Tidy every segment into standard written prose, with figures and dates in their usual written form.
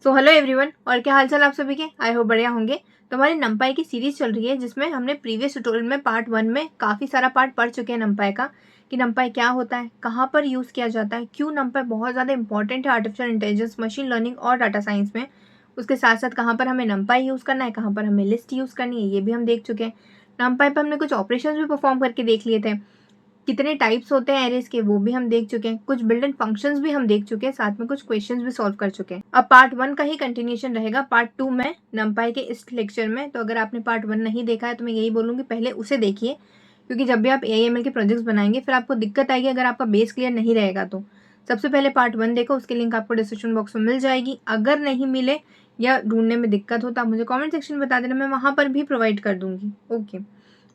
So hello everyone, और क्या हालचाल आप सभी के। आई होप बढ़िया होंगे। तो हमारी नंपाई की सीरीज चल रही है जिसमें हमने प्रीवियस ट्यूटोरियल में पार्ट 1 में काफ़ी सारा पार्ट पढ़ चुके हैं नंपाई का, कि नंपाई क्या होता है, कहाँ पर यूज़ किया जाता है, क्यों नंपाई बहुत ज़्यादा इंपॉर्टेंट है आर्टिफिशियल इंटेलिजेंस, मशीन लर्निंग और डाटा साइंस में। उसके साथ साथ कहाँ पर हमें नंपाई यूज़ करना है, कहाँ पर हमें लिस्ट यूज़ करनी है, ये भी हम देख चुके हैं। नंपाई पर हमने कुछ ऑपरेशन भी परफॉर्म करके देख लिए थे। कितने टाइप्स होते हैं एरेज के वो भी हम देख चुके हैं। कुछ बिल्ट इन फंक्शंस भी हम देख चुके हैं, साथ में कुछ क्वेश्चंस भी सॉल्व कर चुके हैं। अब पार्ट 1 का ही कंटिन्यूशन रहेगा पार्ट 2 में नंपाई के इस लेक्चर में। तो अगर आपने पार्ट 1 नहीं देखा है तो मैं यही बोलूँगी पहले उसे देखिए, क्योंकि जब भी आप AIML के प्रोजेक्ट्स बनाएंगे फिर आपको दिक्कत आएगी अगर आपका बेस क्लियर नहीं रहेगा। तो सबसे पहले पार्ट 1 देखो, उसकी लिंक आपको डिस्क्रिप्शन बॉक्स में मिल जाएगी। अगर नहीं मिले या ढूंढने में दिक्कत हो तो आप मुझे कॉमेंट सेक्शन में बता देना, मैं वहाँ पर भी प्रोवाइड कर दूंगी। ओके,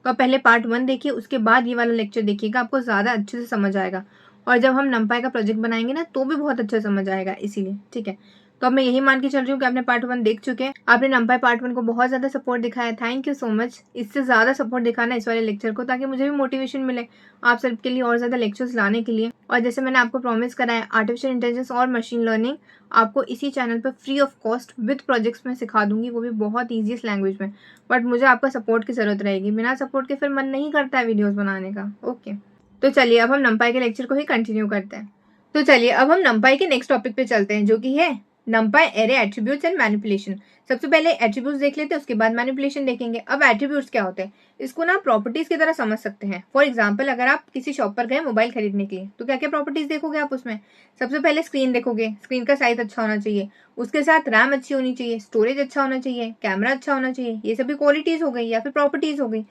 तो आप पहले पार्ट 1 देखिए, उसके बाद ये वाला लेक्चर देखिएगा, आपको ज़्यादा अच्छे से समझ आएगा। और जब हम नंपाई का प्रोजेक्ट बनाएंगे ना तो भी बहुत अच्छे से समझ आएगा, इसीलिए ठीक है। तो अब मैं यही मान के चल रही हूँ कि आपने पार्ट 1 देख चुके हैं। आपने नंपाई पार्ट 1 को बहुत ज़्यादा सपोर्ट दिखाया, थैंक यू सो मच। इससे ज़्यादा सपोर्ट दिखाना इस वाले लेक्चर को, ताकि मुझे भी मोटिवेशन मिले आप सबके लिए और ज़्यादा लेक्चर्स लाने के लिए। और जैसे मैंने आपको प्रॉमिस करा है, आर्टिफिशियल इंटेलिजेंस और मशीन लर्निंग आपको इसी चैनल पर free of cost with projects में सिखा दूंगी, वो भी बहुत ईजीएस्ट लैंग्वेज में। बट मुझे आपका सपोर्ट की ज़रूरत रहेगी, बिना सपोर्ट के फिर मन नहीं करता है वीडियोस बनाने का। ओके, तो चलिए अब हम नंपाई के लेक्चर को ही कंटिन्यू करते हैं। तो चलिए अब हम नंपाई के नेक्स्ट टॉपिक पे चलते हैं, जो कि है नंपाई एरे एट्रीब्यूट्स एंड मैनिपुलेशन। सबसे पहले एट्रीब्यूट्स देख लेते हैं, उसके बाद मैनिपुलेशन देखेंगे। अब एट्रीब्यूट्स क्या होते हैं, इसको ना प्रॉपर्टीज की तरह समझ सकते हैं। फॉर एग्जाम्पल, अगर आप किसी शॉप पर गए मोबाइल खरीदने के लिए तो क्या क्या प्रॉपर्टीज देखोगे आप उसमें। सबसे पहले स्क्रीन देखोगे, स्क्रीन का साइज अच्छा होना चाहिए, उसके साथ रैम अच्छी होनी चाहिए, स्टोरेज अच्छा होना चाहिए, कैमरा अच्छा होना चाहिए। ये सभी क्वालिटीज हो गई या फिर प्रॉपर्टीज हो गई।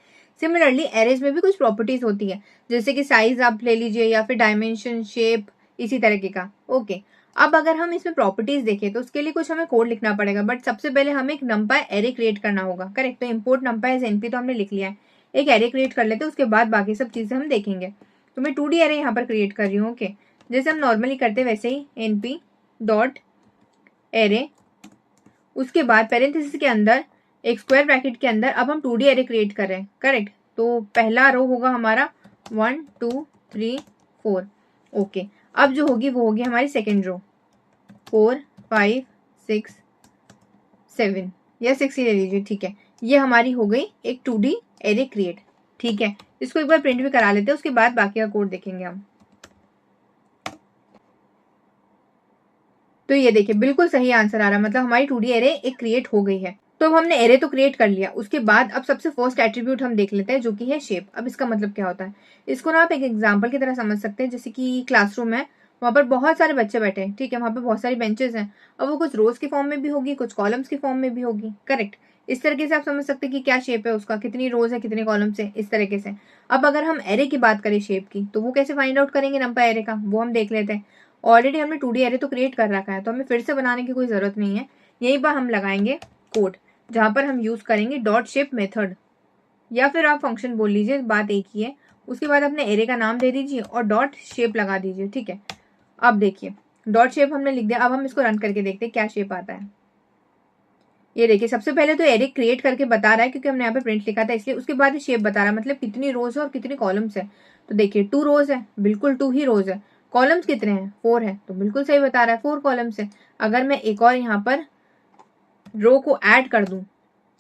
सिमिलरली एरेज में भी कुछ प्रॉपर्टीज होती है, जैसे कि साइज आप ले लीजिए या फिर डायमेंशन, शेप, इसी तरीके का। ओके, अब अगर हम इसमें प्रॉपर्टीज देखें तो उसके लिए कुछ हमें कोड लिखना पड़ेगा, बट सबसे पहले हमें एक नंपाई एरे क्रिएट करना होगा। करेक्ट, तो इंपोर्ट नंपाई एज एनपी तो हमने लिख लिया है, एक एरे क्रिएट कर लेते हैं, उसके बाद बाकी सब चीजें हम देखेंगे। तो मैं 2D एरे यहाँ पर क्रिएट कर रही हूँ। ओके, जैसे हम नॉर्मली करते वैसे ही np डॉट एरे, उसके बाद पेरेंथेसिस के अंदर एक स्क्वायर ब्रैकेट के अंदर अब हम 2D एरे क्रिएट कर रहे हैं। करेक्ट, तो पहला रो होगा हमारा 1 2 3 4। ओके, अब जो होगी वो होगी हमारी सेकेंड रो 4 5 6 7 या 6 ही ले लीजिए, ठीक है। ये हमारी हो गई एक 2D एरे क्रिएट। ठीक है, इसको एक बार प्रिंट भी करा लेते हैं, उसके बाद बाकी का कोड देखेंगे हम। तो ये देखिए बिल्कुल सही आंसर आ रहा है, मतलब हमारी 2D एरे एक क्रिएट हो गई है। तो अब हमने एरे तो क्रिएट कर लिया, उसके बाद अब सबसे फर्स्ट एट्रीब्यूट हम देख लेते हैं, जो कि है शेप। अब इसका मतलब क्या होता है, इसको ना आप एक एग्जांपल की तरह समझ सकते हैं। जैसे कि क्लासरूम है, वहाँ पर बहुत सारे बच्चे बैठे हैं, ठीक है, वहाँ पर बहुत सारी बेंचेस हैं। अब वो कुछ रोज के फॉर्म में भी होगी, कुछ कॉलम्स के फॉर्म में भी होगी। करेक्ट, इस तरीके से आप समझ सकते हैं कि क्या शेप है उसका, कितनी रोज है, कितने कॉलम्स है, इस तरीके से। अब अगर हम एरे की बात करें शेप की, तो वो कैसे फाइंड आउट करेंगे नंपाई एरे का, वो हम देख लेते हैं। ऑलरेडी हमने 2D एरे तो क्रिएट कर रखा है, तो हमें फिर से बनाने की कोई जरूरत नहीं है। यहीं पर हम लगाएंगे कोड, जहां पर हम यूज करेंगे डॉट शेप मेथड, या फिर आप फंक्शन बोल लीजिए, बात एक ही है। उसके बाद अपने एरे का नाम दे दीजिए और डॉट शेप लगा दीजिए। ठीक है, अब देखिए डॉट शेप हमने लिख दिया। अब हम इसको रन करके देखते हैं क्या शेप आता है। ये देखिए, सबसे पहले तो एरे क्रिएट करके बता रहा है, क्योंकि हमने यहाँ पे प्रिंट लिखा था इसलिए। उसके बाद शेप बता रहा है, मतलब कितनी रोज है और कितनी कॉलम्स है। तो देखिए 2 रोज है, बिल्कुल 2 ही रोज है। कॉलम्स कितने हैं, 4 है, तो बिल्कुल सही बता रहा है, 4 कॉलम्स है। अगर मैं एक और यहाँ पर रो को ऐड कर दूं,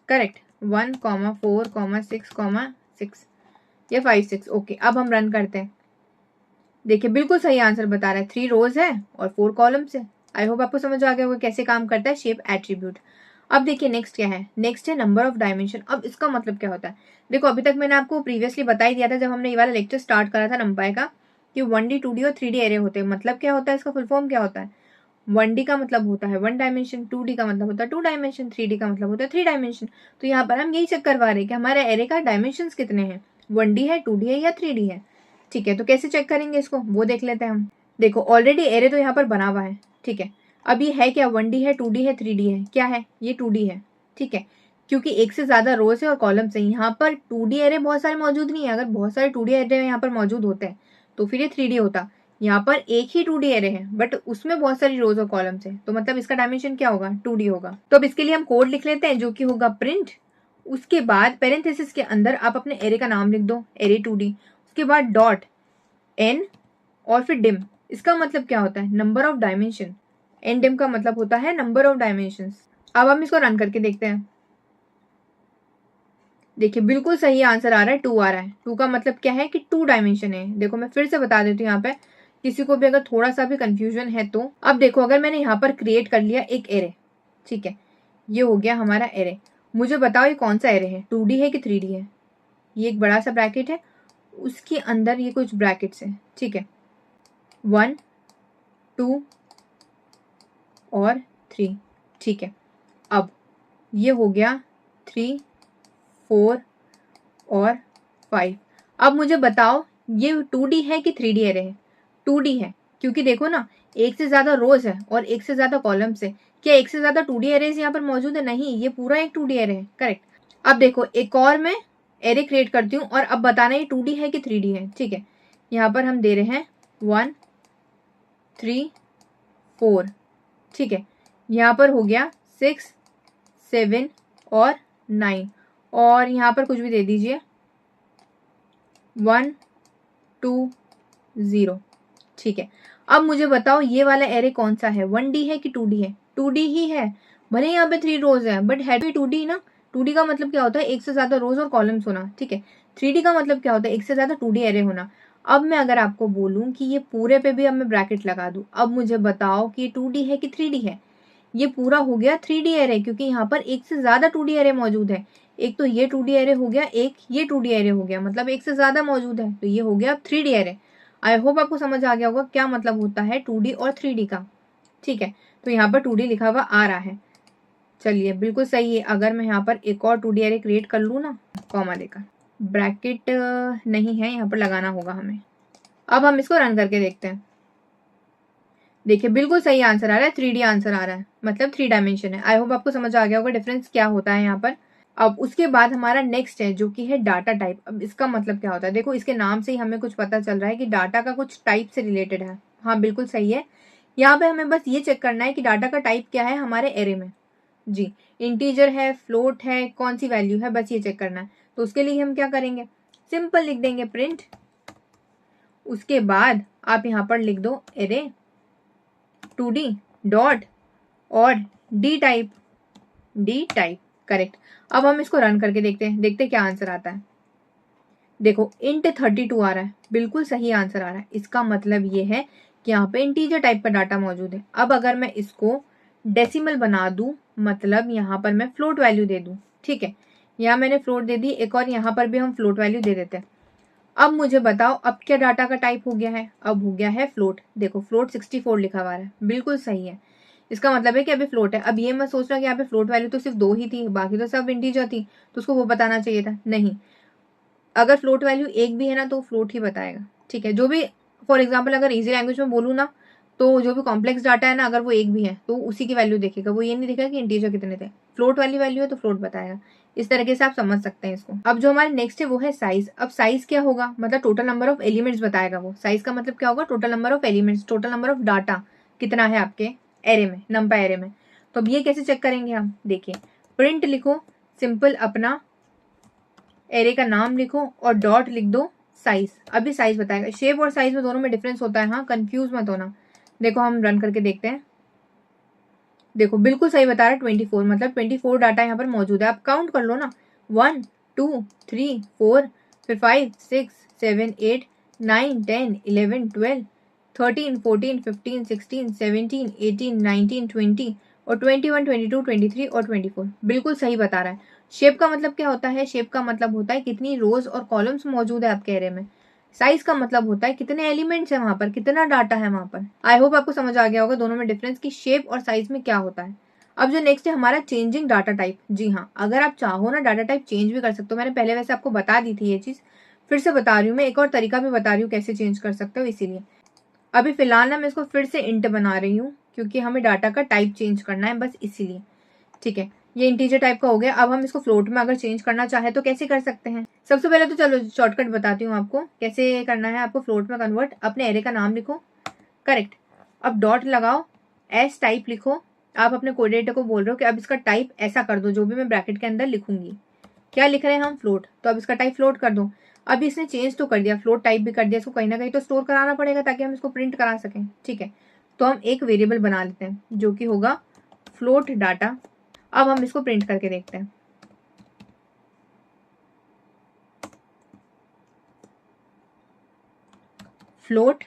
करेक्ट, 1 4 6 6 या 5 6। ओके, अब हम रन करते हैं। देखिए बिल्कुल सही आंसर बता रहा है, 3 रोज है और 4 कॉलम्स है। आई होप आपको समझ आ गया होगा कैसे काम करता है शेप एट्रीब्यूट। अब देखिए नेक्स्ट क्या है, नेक्स्ट है नंबर ऑफ डायमेंशन। अब इसका मतलब क्या होता है, देखो अभी तक मैंने आपको प्रीवियसली बता ही दिया था जब हमने ये वाला लेक्चर स्टार्ट करा था नंपाई का, कि 1D 2D और 3D एरे होते हैं। मतलब क्या होता है, इसका फुल फॉर्म क्या होता है। 1D का मतलब होता है 1 डायमेंशन, 2D का मतलब होता है 2 डायमेंशन, 3D का मतलब होता है 3 डायमेंशन। तो यहाँ पर हम यही चेक करवा रहे हैं कि हमारे एरे का डायमेंशन कितने हैं, 1D है, 2D है या 3D है। ठीक है, तो कैसे चेक करेंगे इसको, वो देख लेते हैं हम। देखो ऑलरेडी एरे तो यहाँ पर बना हुआ है, ठीक है। अब ये है क्या, 1D है, 2D है, 3D है, क्या है, ये 2D है। ठीक है, क्योंकि एक से ज्यादा रोज है और कॉलम्स है। यहाँ पर 2D एरे बहुत सारे मौजूद नहीं है। अगर बहुत सारे 2D एरे यहाँ पर मौजूद होते हैं तो फिर ये 3D होता। यहाँ पर एक ही 2D एरे है, बट उसमें बहुत सारी रोज और कॉलम्स है, तो मतलब इसका डायमेंशन क्या होगा, 2D होगा। तो अब इसके लिए हम कोड लिख लेते हैं, जो कि होगा प्रिंट, उसके बाद पेरेंथेसिस के अंदर आप अपने एरे का नाम लिख दो, एरे 2D, उसके बाद डॉट n और फिर डिम। इसका मतलब क्या होता है, नंबर ऑफ डायमेंशन। NDIM का मतलब होता है नंबर ऑफ डायमेंशंस। अब हम इसको रन करके देखते हैं। देखिए बिल्कुल सही आंसर आ रहा है, 2 आ रहा है। 2 का मतलब क्या है कि 2 डायमेंशन है। देखो मैं फिर से बता देती हूँ यहाँ पे, किसी को भी अगर थोड़ा सा भी कंफ्यूजन है तो। अब देखो अगर मैंने यहाँ पर क्रिएट कर लिया एक एरे, ठीक है, ये हो गया हमारा एरे। मुझे बताओ ये कौन सा एरे है, 2D है कि 3D है। ये एक बड़ा सा ब्रैकेट है, उसके अंदर ये कुछ ब्रैकेट्स है, ठीक है, 1 2 और 3, ठीक है। अब ये हो गया 3 4 और 5। अब मुझे बताओ ये 2D है कि 3D एरे है। 2D है, क्योंकि देखो ना एक से ज्यादा रोज है और एक से ज्यादा कॉलम्स है। क्या एक से ज्यादा 2D एरेज यहाँ पर मौजूद है? नहीं, ये पूरा एक 2D एरे है, करेक्ट। अब देखो एक और मैं एरे क्रिएट करती हूँ और अब बताना ये 2D है कि 3D है, ठीक है। यहाँ पर हम दे रहे हैं 1 3 4, ठीक है। यहाँ पर हो गया 6 7 और 9, और यहाँ पर कुछ भी दे दीजिए 1 2 0, ठीक है। अब मुझे बताओ ये वाला एरे कौन सा है, 1D है कि 2D है? 2D ही है, भले यहाँ पे 3 रोज है बट है भी 2D ना। 2D का मतलब क्या होता है, एक से ज्यादा रोज और कॉलम्स होना, ठीक है। 3D का मतलब क्या होता है, एक से ज्यादा 2D एरे होना। अब मैं अगर आपको बोलूं कि ये पूरे पे भी अब मैं ब्रैकेट लगा दूं, अब मुझे बताओ कि ये 2D है कि 3D है? ये पूरा हो गया 3D एरे, क्योंकि यहाँ पर एक से ज्यादा 2D एरे मौजूद है। एक तो ये 2D एरे हो गया, एक ये 2D एरे हो गया, मतलब एक से ज्यादा मौजूद है, तो ये हो गया 3D एरे। आई होप आपको समझ आ गया होगा क्या मतलब होता है 2D और 3D का, ठीक है। तो यहाँ पर 2D लिखा हुआ आ रहा है, चलिए बिल्कुल सही है। अगर मैं यहाँ पर एक और 2D एरे क्रिएट कर लूँ ना, कॉमा देकर, ब्रैकेट नहीं है यहाँ पर लगाना होगा हमें। अब हम इसको रन करके देखते हैं। देखिए बिल्कुल सही आंसर आ रहा है, 3D आंसर आ रहा है, मतलब 3 डायमेंशन है। आई होप आपको समझ आ गया होगा डिफरेंस क्या होता है यहाँ पर। अब उसके बाद हमारा नेक्स्ट है जो कि है डाटा टाइप। अब इसका मतलब क्या होता है, देखो इसके नाम से ही हमें कुछ पता चल रहा है कि डाटा का कुछ टाइप से रिलेटेड है। हाँ बिल्कुल सही है, यहाँ पे हमें बस ये चेक करना है कि डाटा का टाइप क्या है हमारे एरे में। जी, इंटीजर है, फ्लोट है, कौन सी वैल्यू है, बस ये चेक करना है। तो उसके लिए हम क्या करेंगे, सिंपल लिख देंगे प्रिंट, उसके बाद आप यहाँ पर लिख दो एरे 2D डॉट और डी टाइप, करेक्ट। अब हम इसको रन करके देखते हैं, देखते क्या आंसर आता है। देखो इंट 32 आ रहा है, बिल्कुल सही आंसर आ रहा है। इसका मतलब ये है कि यहाँ पे इंटीजर टाइप का डाटा मौजूद है। अब अगर मैं इसको डेसिमल बना दूं, मतलब यहाँ पर मैं फ्लोट वैल्यू दे दूं, ठीक है, यहाँ मैंने फ्लोट दे दी, एक और यहाँ पर भी हम फ्लोट वैल्यू दे देते हैं। अब मुझे बताओ अब क्या डाटा का टाइप हो गया है, अब हो गया है फ्लोट। देखो फ्लोट 64 लिखा हुआ है, बिल्कुल सही है। इसका मतलब है कि अभी फ्लोट है। अब ये मत सोचना कि यहाँ पे फ्लोट वैल्यू तो सिर्फ 2 ही थी, बाकी तो सब इंटीजर थी, तो उसको वो बताना चाहिए था, नहीं। अगर फ्लोट वैल्यू एक भी है ना तो फ्लोट ही बताएगा, ठीक है। जो भी फॉर एग्जाम्पल अगर इजी लैंग्वेज में बोलूँ ना, तो जो भी कॉम्प्लेक्स डाटा है ना, अगर वो एक भी है तो उसी की वैल्यू देखेगा, वो ये नहीं देखेगा कि इंटीजर कितने थे। फ्लोट वाली वैल्यू है तो फ्लोट बताएगा। इस तरीके से आप समझ सकते हैं इसको। अब जो हमारे नेक्स्ट है वो है साइज। अब साइज क्या होगा, मतलब टोटल नंबर ऑफ एलिमेंट्स बताएगा वो। साइज का मतलब क्या होगा, total number of elements, total number of data कितना है आपके एरे में, नंपाई एरे में। तो अब ये कैसे चेक करेंगे हम, देखिए प्रिंट लिखो सिंपल अपना एरे का नाम लिखो और डॉट लिख दो साइज। अभी साइज बताएगा। शेप और साइज में दोनों में डिफरेंस होता है, हाँ कंफ्यूज मत होना। देखो हम रन करके देखते हैं। देखो बिल्कुल सही बता रहा है 24, मतलब 24 डाटा यहाँ पर मौजूद है। आप काउंट कर लो ना, 1 2 3 4, फिर 5 6 7 8 9 10 11 12 13 14 15 16 17 18 19 20 और 21 22 23 और 24, बिल्कुल सही बता रहा है। शेप का मतलब क्या होता है, शेप का मतलब होता है कितनी रोज और कॉलम्स मौजूद है आपके एरे में। साइज का मतलब होता है कितने एलिमेंट्स है वहां पर, कितना डाटा है वहां पर। आई होप आपको समझ आ गया होगा दोनों में डिफरेंस की शेप और साइज में क्या होता है। अब जो नेक्स्ट है हमारा चेंजिंग डाटा टाइप। जी हाँ, अगर आप चाहो ना डाटा टाइप चेंज भी कर सकते हो। मैंने पहले वैसे आपको बता दी थी ये चीज, फिर से बता रही हूँ मैं, एक और तरीका भी बता रही हूँ कैसे चेंज कर सकते हो। इसीलिए अभी फिलहाल ना मैं इसको फिर से इंट बना रही हूँ, क्योंकि हमें डाटा का टाइप चेंज करना है, बस इसीलिए, ठीक है। ये इंटीजर टाइप का हो गया। अब हम इसको फ्लोट में अगर चेंज करना चाहे तो कैसे कर सकते हैं। सबसे पहले तो चलो शॉर्टकट बताती हूँ आपको कैसे करना है। आपको फ्लोट में कन्वर्ट, अपने एरे का नाम लिखो, करेक्ट। अब डॉट लगाओ, एस टाइप लिखो। आप अपने कोऑर्डिनेटर को बोल रहे हो कि अब इसका टाइप ऐसा कर दो, जो भी मैं ब्रैकेट के अंदर लिखूंगी। क्या लिख रहे हैं हम, फ्लोट, तो अब इसका टाइप फ्लोट कर दो। अब इसने चेंज तो कर दिया, फ्लोट टाइप भी कर दिया, इसको कहीं ना कहीं तो स्टोर कराना पड़ेगा ताकि हम इसको प्रिंट करा सकें, ठीक है। तो हम एक वेरिएबल बना लेते हैं जो कि होगा फ्लोट डाटा। अब हम इसको प्रिंट करके देखते हैं। Float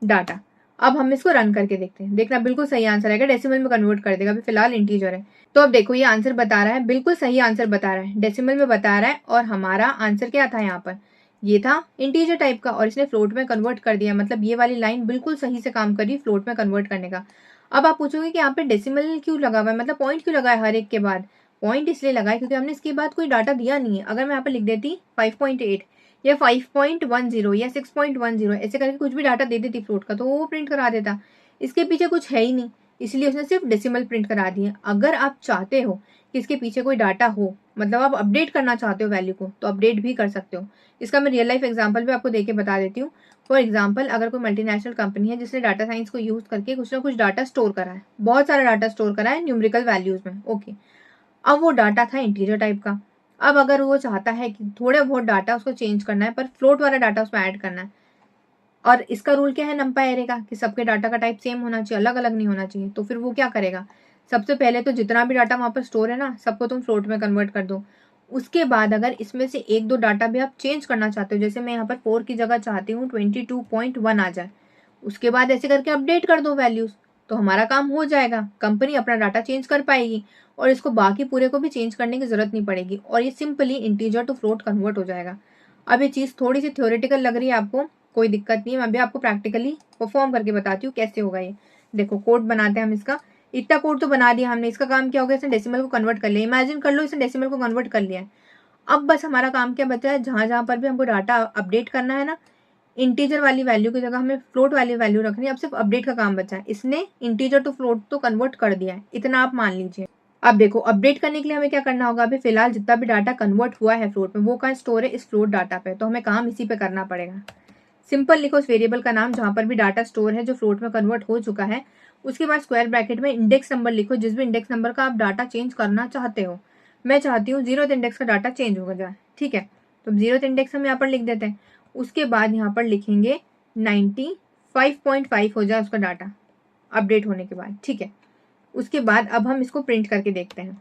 data. अब हम इसको रन करके देखते हैं, देखना बिल्कुल सही आंसर आएगा, डेसिमल में कन्वर्ट कर देगा। अभी फिलहाल इंटीजर है, तो अब देखो ये आंसर बता रहा है, बिल्कुल सही आंसर बता रहा है, डेसिमल में बता रहा है। और हमारा आंसर क्या था यहाँ पर, ये था इंटीजर टाइप का, और इसने फ्लोट में कन्वर्ट कर दिया। मतलब ये वाली लाइन बिल्कुल सही से काम कर रही है फ्लोट में कन्वर्ट करने का। अब आप पूछोगे कि यहाँ पे डेसिमल क्यों लगा हुआ है, मतलब पॉइंट क्यों लगा है हर एक के बाद। पॉइंट इसलिए लगा है क्योंकि हमने इसके बाद कोई डाटा दिया नहीं है। अगर मैं यहाँ पे लिख देती 5.8 या 5.10 या 6.10 ऐसे करके कुछ भी डाटा दे देती फ्लोट का, तो वो प्रिंट करा देता। इसके पीछे कुछ है ही नहीं, इसलिए उसने सिर्फ डेसिमल प्रिंट करा दिए। अगर आप चाहते हो कि इसके पीछे कोई डाटा हो, मतलब आप अपडेट करना चाहते हो वैल्यू को, तो अपडेट भी कर सकते हो। इसका मैं रियल लाइफ एग्जाम्पल भी आपको देके बता देती हूँ। फॉर एग्जाम्पल, अगर कोई मल्टीनेशनल कंपनी है जिसने डाटा साइंस को यूज करके कुछ ना कुछ डाटा स्टोर करा है, बहुत सारा डाटा स्टोर करा है न्यूमेरिकल वैल्यूज में, ओके। अब वो डाटा था इंटीजर टाइप का। अब अगर वो चाहता है कि थोड़े बहुत डाटा उसको चेंज करना है, पर फ्लोट वाला डाटा उसमें ऐड करना है, और इसका रूल क्या है नंपाई एरे का, कि सबके डाटा का टाइप सेम होना चाहिए, अलग अलग नहीं होना चाहिए। तो फिर वो क्या करेगा, सबसे पहले तो जितना भी डाटा वहां पर स्टोर है ना, सबको तुम फ्लोट में कन्वर्ट कर दो। उसके बाद अगर इसमें से एक दो डाटा भी आप चेंज करना चाहते हो, जैसे मैं यहाँ पर 4 की जगह चाहती हूँ 22.1 आ जाए, उसके बाद ऐसे करके अपडेट कर दो वैल्यूज, तो हमारा काम हो जाएगा। कंपनी अपना डाटा चेंज कर पाएगी और इसको बाकी पूरे को भी चेंज करने की जरूरत नहीं पड़ेगी, और ये simply integer to float convert हो जाएगा। अब ये चीज थोड़ी सी थ्योरेटिकल लग रही है आपको, कोई दिक्कत नहीं है, मैं भी आपको प्रैक्टिकली परफॉर्म करके बताती हूँ कैसे होगा ये। देखो कोड बनाते हैं हम इसका। इतना कोड तो बना दिया हमने, इसका काम क्या हो गया, इसने डेसिमल को कन्वर्ट कर लिया। इमेजिन कर लो इसने डेसिमल को कन्वर्ट कर लिया है। अब बस हमारा काम क्या बचा है, जहां जहां पर भी हमको डाटा अपडेट करना है ना, इंटीजर वाली वैल्यू की जगह हमें फ्लोट वाली वैल्यू रखनी है। अब सिर्फ अपडेट का काम बचा है। इसने इंटीजर टू फ्लोट तो कन्वर्ट कर दिया है, इतना आप मान लीजिए। अब देखो अपडेट करने के लिए हमें क्या करना होगा, अभी फिलहाल जितना भी डाटा कन्वर्ट हुआ है फ्लोट में, वो कहाँ स्टोर है, इस फ्लोट डाटा पे, तो हमें काम इसी पे करना पड़ेगा। सिंपल लिखो उस वेरिएबल का नाम जहां पर भी डाटा स्टोर है जो फ्लोट में कन्वर्ट हो चुका है। उसके बाद स्क्वायर ब्रैकेट में इंडेक्स नंबर लिखो, जिस भी इंडेक्स नंबर का आप डाटा चेंज करना चाहते हो। मैं चाहती हूँ 0th इंडेक्स का डाटा चेंज हो जाए, ठीक है, तो 0th इंडेक्स हम यहाँ पर लिख देते हैं। उसके बाद यहाँ पर लिखेंगे 95.5 हो जाए उसका डाटा अपडेट होने के बाद, ठीक है। उसके बाद अब हम इसको प्रिंट करके देखते हैं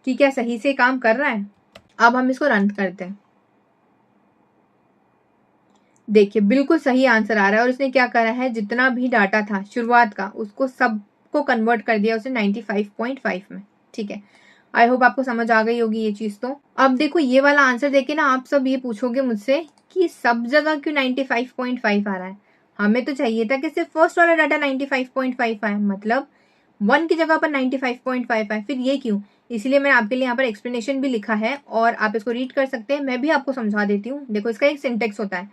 कि क्या सही से काम कर रहा है। अब हम इसको रन करते हैं। देखिए बिल्कुल सही आंसर आ रहा है, और इसने क्या करा है, जितना भी डाटा था शुरुआत का उसको सबको कन्वर्ट कर दिया उसने 95.5 में, ठीक है। आई होप आपको समझ आ गई होगी ये चीज। तो अब देखो ये वाला आंसर देखे ना, आप सब ये पूछोगे मुझसे कि सब जगह क्यों 95.5 आ रहा है। हमें तो चाहिए था कि सिर्फ फर्स्ट वाला डाटा 95.5 आए, मतलब 1 की जगह पर 95.5 आए, फिर ये क्यों। इसलिए मैंने आपके लिए यहाँ पर एक्सप्लेनेशन भी लिखा है, और आप इसको रीड कर सकते हैं। मैं भी आपको समझा देती हूँ। देखो इसका एक सिंटेक्स होता है।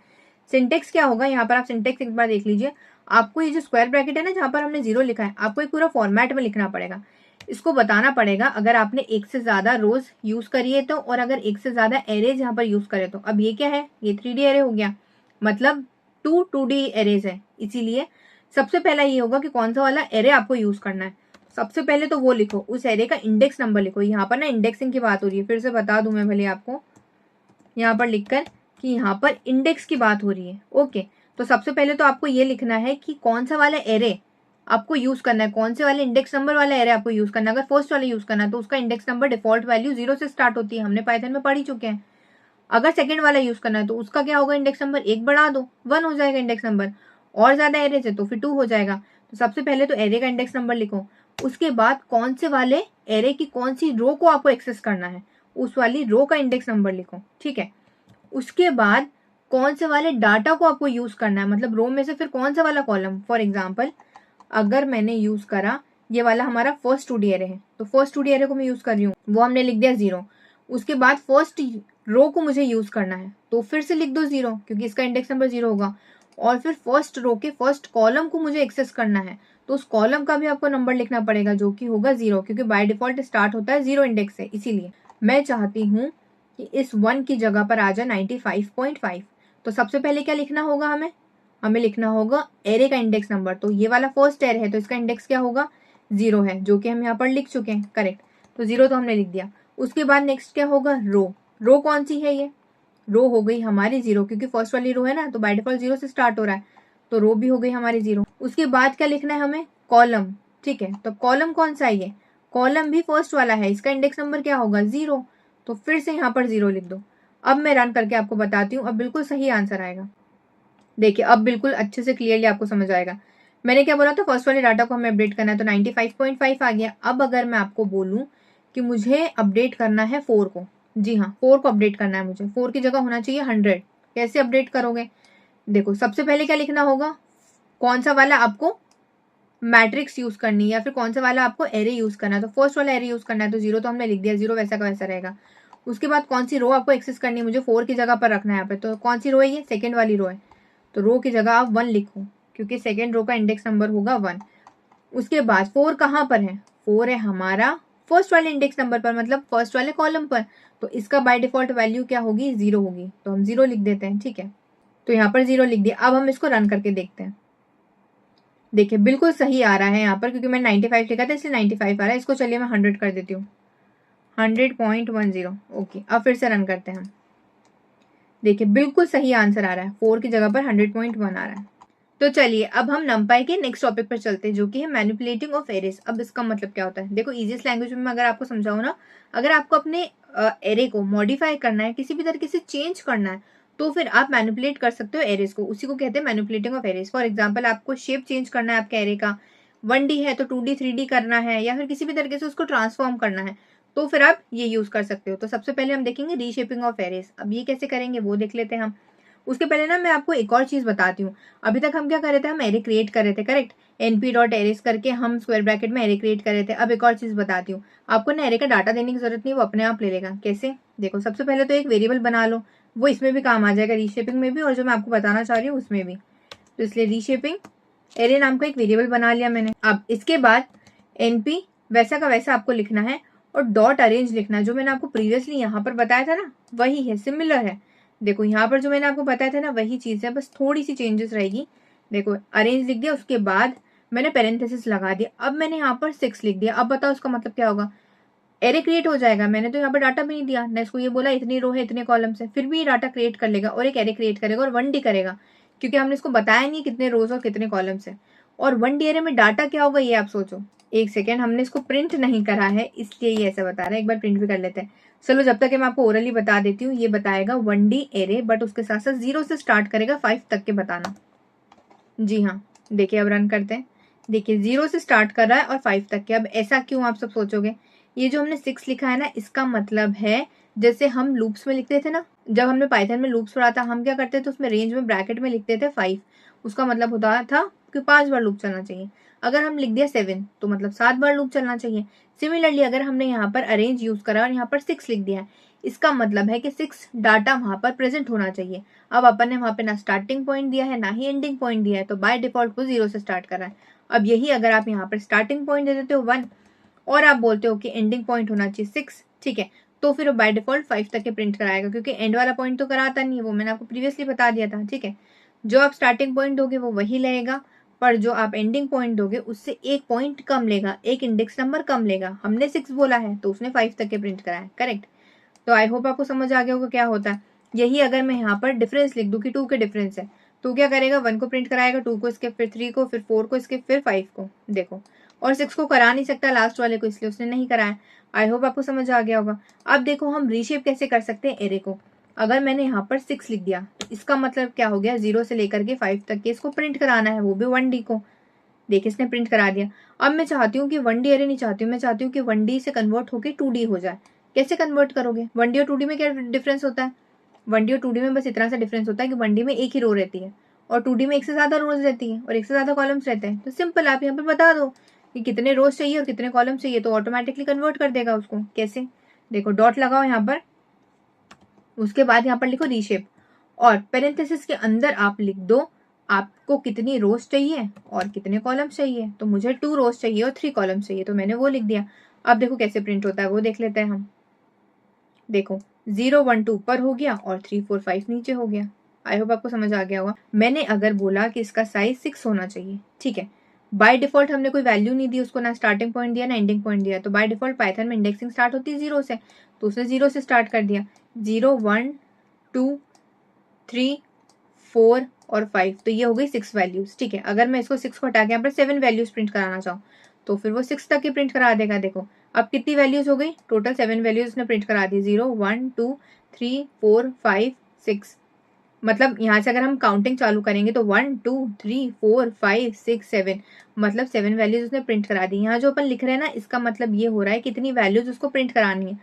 सिंटेक्स क्या होगा, यहाँ पर आप सिंटेक्स एक बार देख लीजिए। आपको ये जो स्क्वायर ब्रैकेट है ना, जहाँ पर हमने 0 लिखा है, आपको एक पूरा फॉर्मेट में लिखना पड़ेगा। इसको बताना पड़ेगा अगर आपने एक से ज्यादा रोज यूज करी है तो, और अगर एक से ज्यादा एरेज यहाँ पर यूज करे तो। अब ये क्या है, ये 3D एरे हो गया, मतलब 2D एरेज है। इसीलिए सबसे पहला ये होगा कि कौन सा वाला एरे आपको यूज करना है। सबसे पहले तो वो लिखो, उस एरे का इंडेक्स नंबर लिखो। यहाँ पर ना इंडेक्सिंग की बात हो रही है, फिर से बता दूं मैं भले आपको, यहाँ पर लिखकर कि यहाँ पर इंडेक्स की बात हो रही है, ओके। तो सबसे पहले तो आपको ये लिखना है कि कौन सा वाला एरे आपको यूज करना है, कौन से वाले इंडेक्स नंबर वाला एरे आपको यूज करना है। अगर फर्स्ट वाला यूज करना है तो उसका इंडेक्स नंबर डिफॉल्ट वैल्यू 0 से स्टार्ट होती है, हमने पाइथन में पढ़ ही चुके हैं। अगर सेकंड वाला यूज करना है तो उसका क्या होगा, इंडेक्स नंबर 1 बढ़ा दो, 1 हो जाएगा इंडेक्स नंबर, और ज्यादा एरे है तो फिर 2 हो जाएगा। तो सबसे पहले तो एरे का इंडेक्स नंबर लिखो। उसके बाद कौन से वाले एरे की कौन सी रो को आपको एक्सेस करना है, उस वाली रो का इंडेक्स नंबर लिखो, ठीक है। उसके बाद कौन से वाले डाटा को आपको यूज करना है, मतलब रो में से फिर कौन सा वाला कॉलम। फॉर एग्जाम्पल अगर मैंने यूज करा ये वाला हमारा फर्स्ट 2D एरे है, तो फर्स्ट 2D एरे को मैं यूज कर रही हूँ, वो हमने लिख दिया 0। उसके बाद फर्स्ट रो को मुझे यूज करना है तो फिर से लिख दो 0, क्योंकि इसका इंडेक्स नंबर 0 होगा। और फिर फर्स्ट रो के फर्स्ट कॉलम को मुझे एक्सेस करना है, तो उस कॉलम का भी आपको नंबर लिखना पड़ेगा जो कि होगा 0, क्योंकि बाय डिफॉल्ट स्टार्ट होता है 0 इंडेक्स से। इसीलिए मैं चाहती हूँ कि इस 1 की जगह पर आ जाए 95.5। तो सबसे पहले क्या लिखना होगा, हमें लिखना होगा एरे का इंडेक्स नंबर। तो ये वाला फर्स्ट एरे है तो इसका इंडेक्स क्या होगा, 0 है, जो कि हम यहाँ पर लिख चुके हैं, करेक्ट। तो 0 तो हमने लिख दिया। उसके बाद नेक्स्ट क्या होगा, रो कौन सी है, ये रो हो गई हमारी 0, क्योंकि फर्स्ट वाली रो है ना, तो बाय डिफॉल्ट 0 से स्टार्ट हो रहा है। तो रो भी हो गई हमारी 0। उसके बाद क्या लिखना है हमें, कॉलम। ठीक है, तो कॉलम कौन सा है ये, कॉलम भी फर्स्ट वाला है, इसका इंडेक्स नंबर क्या होगा 0, तो फिर से यहाँ पर 0 लिख दो। अब मैं रन करके आपको बताती हूँ, अब बिल्कुल सही आंसर आएगा। देखिए अब बिल्कुल अच्छे से क्लियरली आपको समझ आएगा। मैंने क्या बोला था, फर्स्ट वाले डाटा को हमें अपडेट करना है, तो 95.5 आ गया। अब अगर मैं आपको बोलूं कि मुझे अपडेट करना है 4 को, जी हाँ 4 को अपडेट करना है मुझे, 4 की जगह होना चाहिए 100, कैसे अपडेट करोगे, देखो सबसे पहले क्या लिखना होगा, कौन सा वाला आपको मैट्रिक्स यूज करनी है या फिर कौन सा वाला आपको एरे यूज करना है, तो फर्स्ट वाला एरे यूज करना है, तो 0 तो हमने लिख दिया, 0 वैसा का वैसा रहेगा। उसके बाद कौन सी रो आपको एक्सेस करनी है, मुझे 4 की जगह पर रखना है यहाँ पे, तो कौन सी रो है ये, सेकंड वाली रो है, तो रो की जगह आप 1 लिखो, क्योंकि सेकंड रो का इंडेक्स नंबर होगा 1। उसके बाद 4 कहाँ पर है, 4 है हमारा फर्स्ट वाले इंडेक्स नंबर पर, मतलब फर्स्ट वाले कॉलम पर, तो इसका बाय डिफॉल्ट वैल्यू क्या होगी, 0 होगी, तो हम 0 लिख देते हैं। ठीक है, तो यहाँ पर 0 लिख दिया। अब हम इसको रन करके देखते हैं। देखिए बिल्कुल सही आ रहा है यहाँ पर, क्योंकि मैंने 95 लिखा था इसलिए 95 आ रहा है। इसको चलिए मैं 100 कर देती हूँ, 100.10। ओके, अब फिर से रन करते हैं हम। देखिए बिल्कुल सही आंसर आ रहा है, 4 की जगह पर 100.1 आ रहा है। तो चलिए अब हम नंपाई के नेक्स्ट टॉपिक पर चलते हैं, जो कि है मैनिपुलेटिंग ऑफ एरेस। अब इसका मतलब क्या होता है, देखो इजीएस्ट लैंग्वेज में अगर आपको समझाऊं ना, अगर आपको अपने एरे को मॉडिफाई करना है, किसी भी तरीके से चेंज करना है, तो फिर आप मैनिपुलेट कर सकते हो एरेस को, उसी को कहते हैं manipulating of arrays. For example आपको शेप चेंज करना है आपके एरे का, 1D है तो 2D 3D करना है, या फिर किसी भी तरीके से उसको ट्रांसफॉर्म करना है, तो फिर आप ये यूज कर सकते हो। तो सबसे पहले हम देखेंगे रीशेपिंग ऑफ एरेस। अब ये कैसे करेंगे वो देख लेते हैं हम। उसके पहले ना मैं आपको एक और चीज बताती हूँ। अभी तक हम क्या कर रहे थे, हम एरे क्रिएट कर रहे थे, करेक्ट, np.arrays करके हम स्क्वायर ब्रैकेट में एरे क्रिएट कर रहे थे। अब एक और चीज बताती हूँ आपको ना, एरे का डाटा देने की जरूरत नहीं, वो अपने आप ले लेगा। कैसे, देखो सबसे पहले तो एक वेरिएबल बना लो, वो इसमें भी काम आ जाएगा, रीशेपिंग में भी, और जो मैं आपको बताना चाह रही हूँ उसमें भी। तो इसलिए रीशेपिंग एरे नाम का एक वेरिएबल बना लिया मैंने। अब इसके बाद np वैसा का वैसा आपको लिखना है, और डॉट अरेंज लिखना है, जो मैंने आपको प्रीवियसली यहाँ पर बताया था ना वही है, सिमिलर है। देखो यहाँ पर जो मैंने आपको बताया था ना वही चीज है, बस थोड़ी सी चेंजेस रहेगी। देखो अरेंज लिख दिया, उसके बाद मैंने पेरेंथेसिस लगा दिया, अब मैंने यहाँ पर 6 लिख दिया। अब बताओ उसका मतलब क्या होगा, एरे क्रिएट हो जाएगा। मैंने तो यहाँ पर डाटा भी नहीं दिया ना, इसको ये बोला इतनी रो है इतने कॉलम से, फिर भी ये डाटा क्रिएट कर लेगा और एक एरे क्रिएट करेगा और 1D करेगा, क्योंकि हमने इसको बताया नहीं कितने रोज और कितने कॉलम्स है। और 1D एरे में डाटा क्या होगा ये आप सोचो। एक सेकेंड, हमने इसको प्रिंट नहीं करा है इसलिए ये ऐसा बता रहा है, एक बार प्रिंट भी कर लेते हैं। चलो जब तक मैं आपको ओरली बता देती हूँ, ये बताएगा 1D एरे, बट उसके साथ साथ 0 से स्टार्ट करेगा 5 तक के बताना। जी हाँ, देखिए अब रन करते हैं। देखिए 0 से स्टार्ट कर रहा है और 5 तक के। अब ऐसा क्यों आप सब सोचोगे, ये जो हमने 6 लिखा है ना, इसका मतलब है जैसे हम लूप्स में लिखते थे ना, जब हमने पाइथन में लूप्स पढ़ा था, हम क्या करते थे उसमें रेंज में ब्रैकेट में लिखते थे 5, उसका मतलब होता था कि 5 बार लूप चलना चाहिए। अगर हम लिख दिया 7 तो मतलब 7 बार लूप चलना चाहिए। सिमिलरली अगर हमने यहाँ पर अरेंज यूज करा और यहाँ पर 6 लिख दिया है, इसका मतलब है कि 6 डाटा वहां पर प्रेजेंट होना चाहिए। अब अपन ने वहां पे ना स्टार्टिंग पॉइंट दिया है ना ही एंडिंग पॉइंट दिया है, तो बाय डिफॉल्ट वो 0 से स्टार्ट कर रहा है। अब यही अगर आप यहाँ पर स्टार्टिंग पॉइंट दे देते हो 1 और आप बोलते हो कि एंडिंग पॉइंट होना चाहिए 6, ठीक है, तो फिर वो बाय डिफॉल्ट 5 तक के प्रिंट कराएगा, क्योंकि एंड वाला पॉइंट तो कराता नहीं है, वो मैंने आपको प्रीवियसली बता दिया था। ठीक है, जो आप स्टार्टिंग पॉइंट दोगे वो वही लेगा, पर जो आप एंडिंग पॉइंट दोगे उससे एक पॉइंट कम लेगा, एक इंडेक्स नंबर कम लेगा। हमने 6 बोला है तो उसने 5 तक के प्रिंट कराया, करेक्ट। तो आई होप आपको समझ आ गया होगा क्या होता है। यही अगर मैं यहाँ पर डिफरेंस लिख दूं कि 2 के डिफरेंस है, तो क्या करेगा, 1 को प्रिंट कराएगा, 2 को इसके, फिर 3 को, फिर 4 को इसके, फिर 5 को। देखो, और 6 को करा नहीं सकता लास्ट वाले को, इसलिए उसने नहीं कराया। आई होप आपको समझ आ गया होगा। अब देखो हम रीशेप कैसे कर सकते हैं एरे को। अगर मैंने यहाँ पर 6 लिख दिया तो इसका मतलब क्या हो गया, 0 से लेकर के 5 तक के इसको प्रिंट कराना है, वो भी 1D को। देखिए इसने प्रिंट करा दिया। अब मैं चाहती हूँ कि 1D एरे नहीं चाहती हूँ, मैं चाहती हूँ कि 1D से कन्वर्ट होकर 2D हो जाए। कैसे कन्वर्ट करोगे, 1D और 2D में क्या डिफरेंस होता है, 1D और 2D में बस इतना सा डिफरेंस होता है कि 1D में एक ही रो रहती है और 2D में एक से ज्यादा रोज रहती है और एक से ज्यादा कॉलम्स रहते हैं। तो सिंपल, आप यहाँ पर बता दो कि कितने रोज चाहिए और कितने कॉलम चाहिए, तो ऑटोमेटिकली कन्वर्ट कर देगा उसको। कैसे, देखो डॉट लगाओ यहाँ पर, उसके बाद यहाँ पर लिखो रीशेप, और पेरेंथेसिस के अंदर आप लिख दो आपको कितनी रोज चाहिए और कितने कॉलम्स चाहिए। तो मुझे 2 रोज चाहिए और 3 कॉलम्स चाहिए, तो मैंने वो लिख दिया। अब देखो कैसे प्रिंट होता है वो देख लेते हैं हम। देखो 0 1 2 ऊपर हो गया और 3 4 5 नीचे हो गया। आई होप आपको समझ आ गया होगा। मैंने अगर बोला कि इसका साइज 6 होना चाहिए, ठीक है, बाय डिफॉल्ट हमने कोई वैल्यू नहीं दी उसको, ना स्टार्टिंग पॉइंट दिया ना एंडिंग पॉइंट दिया, तो बाय डिफॉल्ट पाइथन में इंडेक्सिंग स्टार्ट होती है 0 से, तो उसने 0 से स्टार्ट कर दिया। 0 1 2 3 4 और 5, तो ये हो गई 6 वैल्यूज। ठीक है, अगर मैं इसको 6 को हटा के यहाँ पर 7 वैल्यूज प्रिंट कराना चाहूँ तो फिर वो 6 तक ही प्रिंट करा देगा। देखो अब कितनी वैल्यूज हो गई, टोटल 7 वैल्यूज उसने प्रिंट करा दी, 0 1 2 3 4 5 6। मतलब यहाँ से अगर हम काउंटिंग चालू करेंगे तो 1 2 3 4 5 6 7, मतलब 7 वैल्यूज उसने प्रिंट करा दी। यहाँ जो अपन लिख रहे हैं ना, इसका मतलब ये हो रहा है कितनी वैल्यूज उसको प्रिंट करानी है।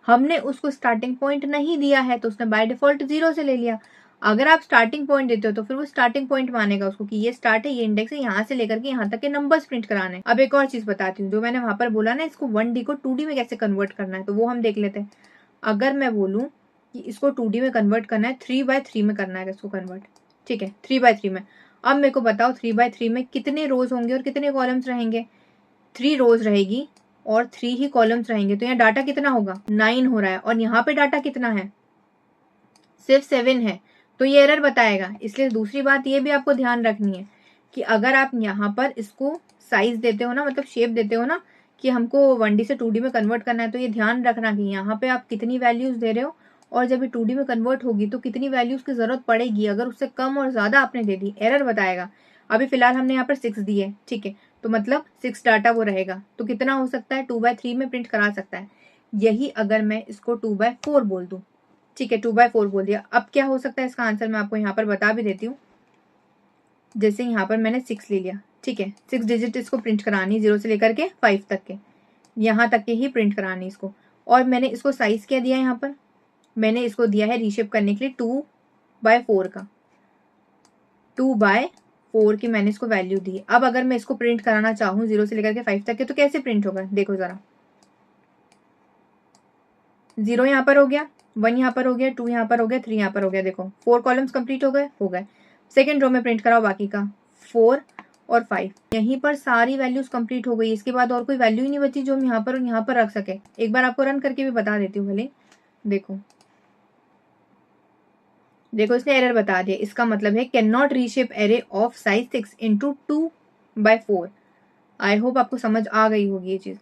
हमने उसको स्टार्टिंग पॉइंट नहीं दिया है तो उसने बाय डिफॉल्ट 0 से ले लिया। अगर आप स्टार्टिंग पॉइंट देते हो तो फिर वो स्टार्टिंग पॉइंट मानेगा उसको कि ये स्टार्ट है, ये इंडेक्स है, यहाँ से लेकर के यहाँ तक के नंबर्स प्रिंट कराने। अब एक और चीज बताती हूँ, जो मैंने वहां पर बोला ना इसको 1D को 2D में कैसे कन्वर्ट करना है, तो वो हम देख लेते हैं। अगर मैं बोलूँ कि इसको 2D में कन्वर्ट करना है, 3x3 में करना है इसको कन्वर्ट। ठीक है, 3x3 में। अब मेरे को बताओ 3x3 में कितने रोज होंगे और कितने कॉलम्स रहेंगे। 3 रोज रहेगी और 3 ही कॉलम्स रहेंगे, तो यहाँ डाटा कितना होगा, 9 हो रहा है, और यहाँ पे डाटा कितना है, सिर्फ 7 है, तो ये एरर बताएगा। इसलिए दूसरी बात ये भी आपको ध्यान रखनी है कि अगर आप यहाँ पर इसको साइज देते हो ना, मतलब शेप देते हो ना कि हमको 1D से 2D में कन्वर्ट करना है, तो ये ध्यान रखना कि यहाँ पे आप कितनी वैल्यूज दे रहे हो और जब ये 2D में कन्वर्ट होगी तो कितनी वैल्यूज की जरूरत पड़ेगी। अगर उससे कम और ज्यादा आपने दे दी, एरर बताएगा। अभी फिलहाल हमने यहाँ पर 6 दी है, ठीक है, तो मतलब 6 डाटा वो रहेगा, तो कितना हो सकता है, 2/3 में प्रिंट करा सकता है। यही अगर मैं इसको 2/4 बोल दूं, ठीक है, 2/4 बोल दिया, अब क्या हो सकता है इसका आंसर मैं आपको यहाँ पर बता भी देती हूँ। जैसे यहाँ पर मैंने 6 ले लिया, ठीक है, 6 डिजिट इसको प्रिंट करानी, 0 से लेकर के 5 तक के, यहाँ तक के ही प्रिंट करानी इसको। और मैंने इसको साइज क्या दिया यहाँ पर, मैंने इसको दिया है रीशेप करने के लिए 2/4 का, 2/4 की मैंने इसको वैल्यू दी। अब अगर मैं इसको प्रिंट कराना चाहूँ 0 से लेकर के 5 तक के, तो कैसे प्रिंट होगा, देखो जरा। 0 यहाँ पर हो गया, 1 यहाँ पर हो गया, 2 यहाँ पर हो गया, 3 यहाँ पर हो गया, देखो 4 कॉलम्स कंप्लीट हो गए। सेकेंड रो में प्रिंट कराओ बाकी का 4 और 5, यहीं पर सारी वैल्यूज कंप्लीट हो गई। इसके बाद और कोई वैल्यू ही नहीं बची जो हम यहाँ पर और यहाँ पर रख सके। एक बार आपको रन करके भी बता देती हूँ भले, देखो इसने एरर बता दिया। इसका मतलब है can not reshape array of size 6 into 2/4। I hope आपको समझ आ गई होगी ये चीज।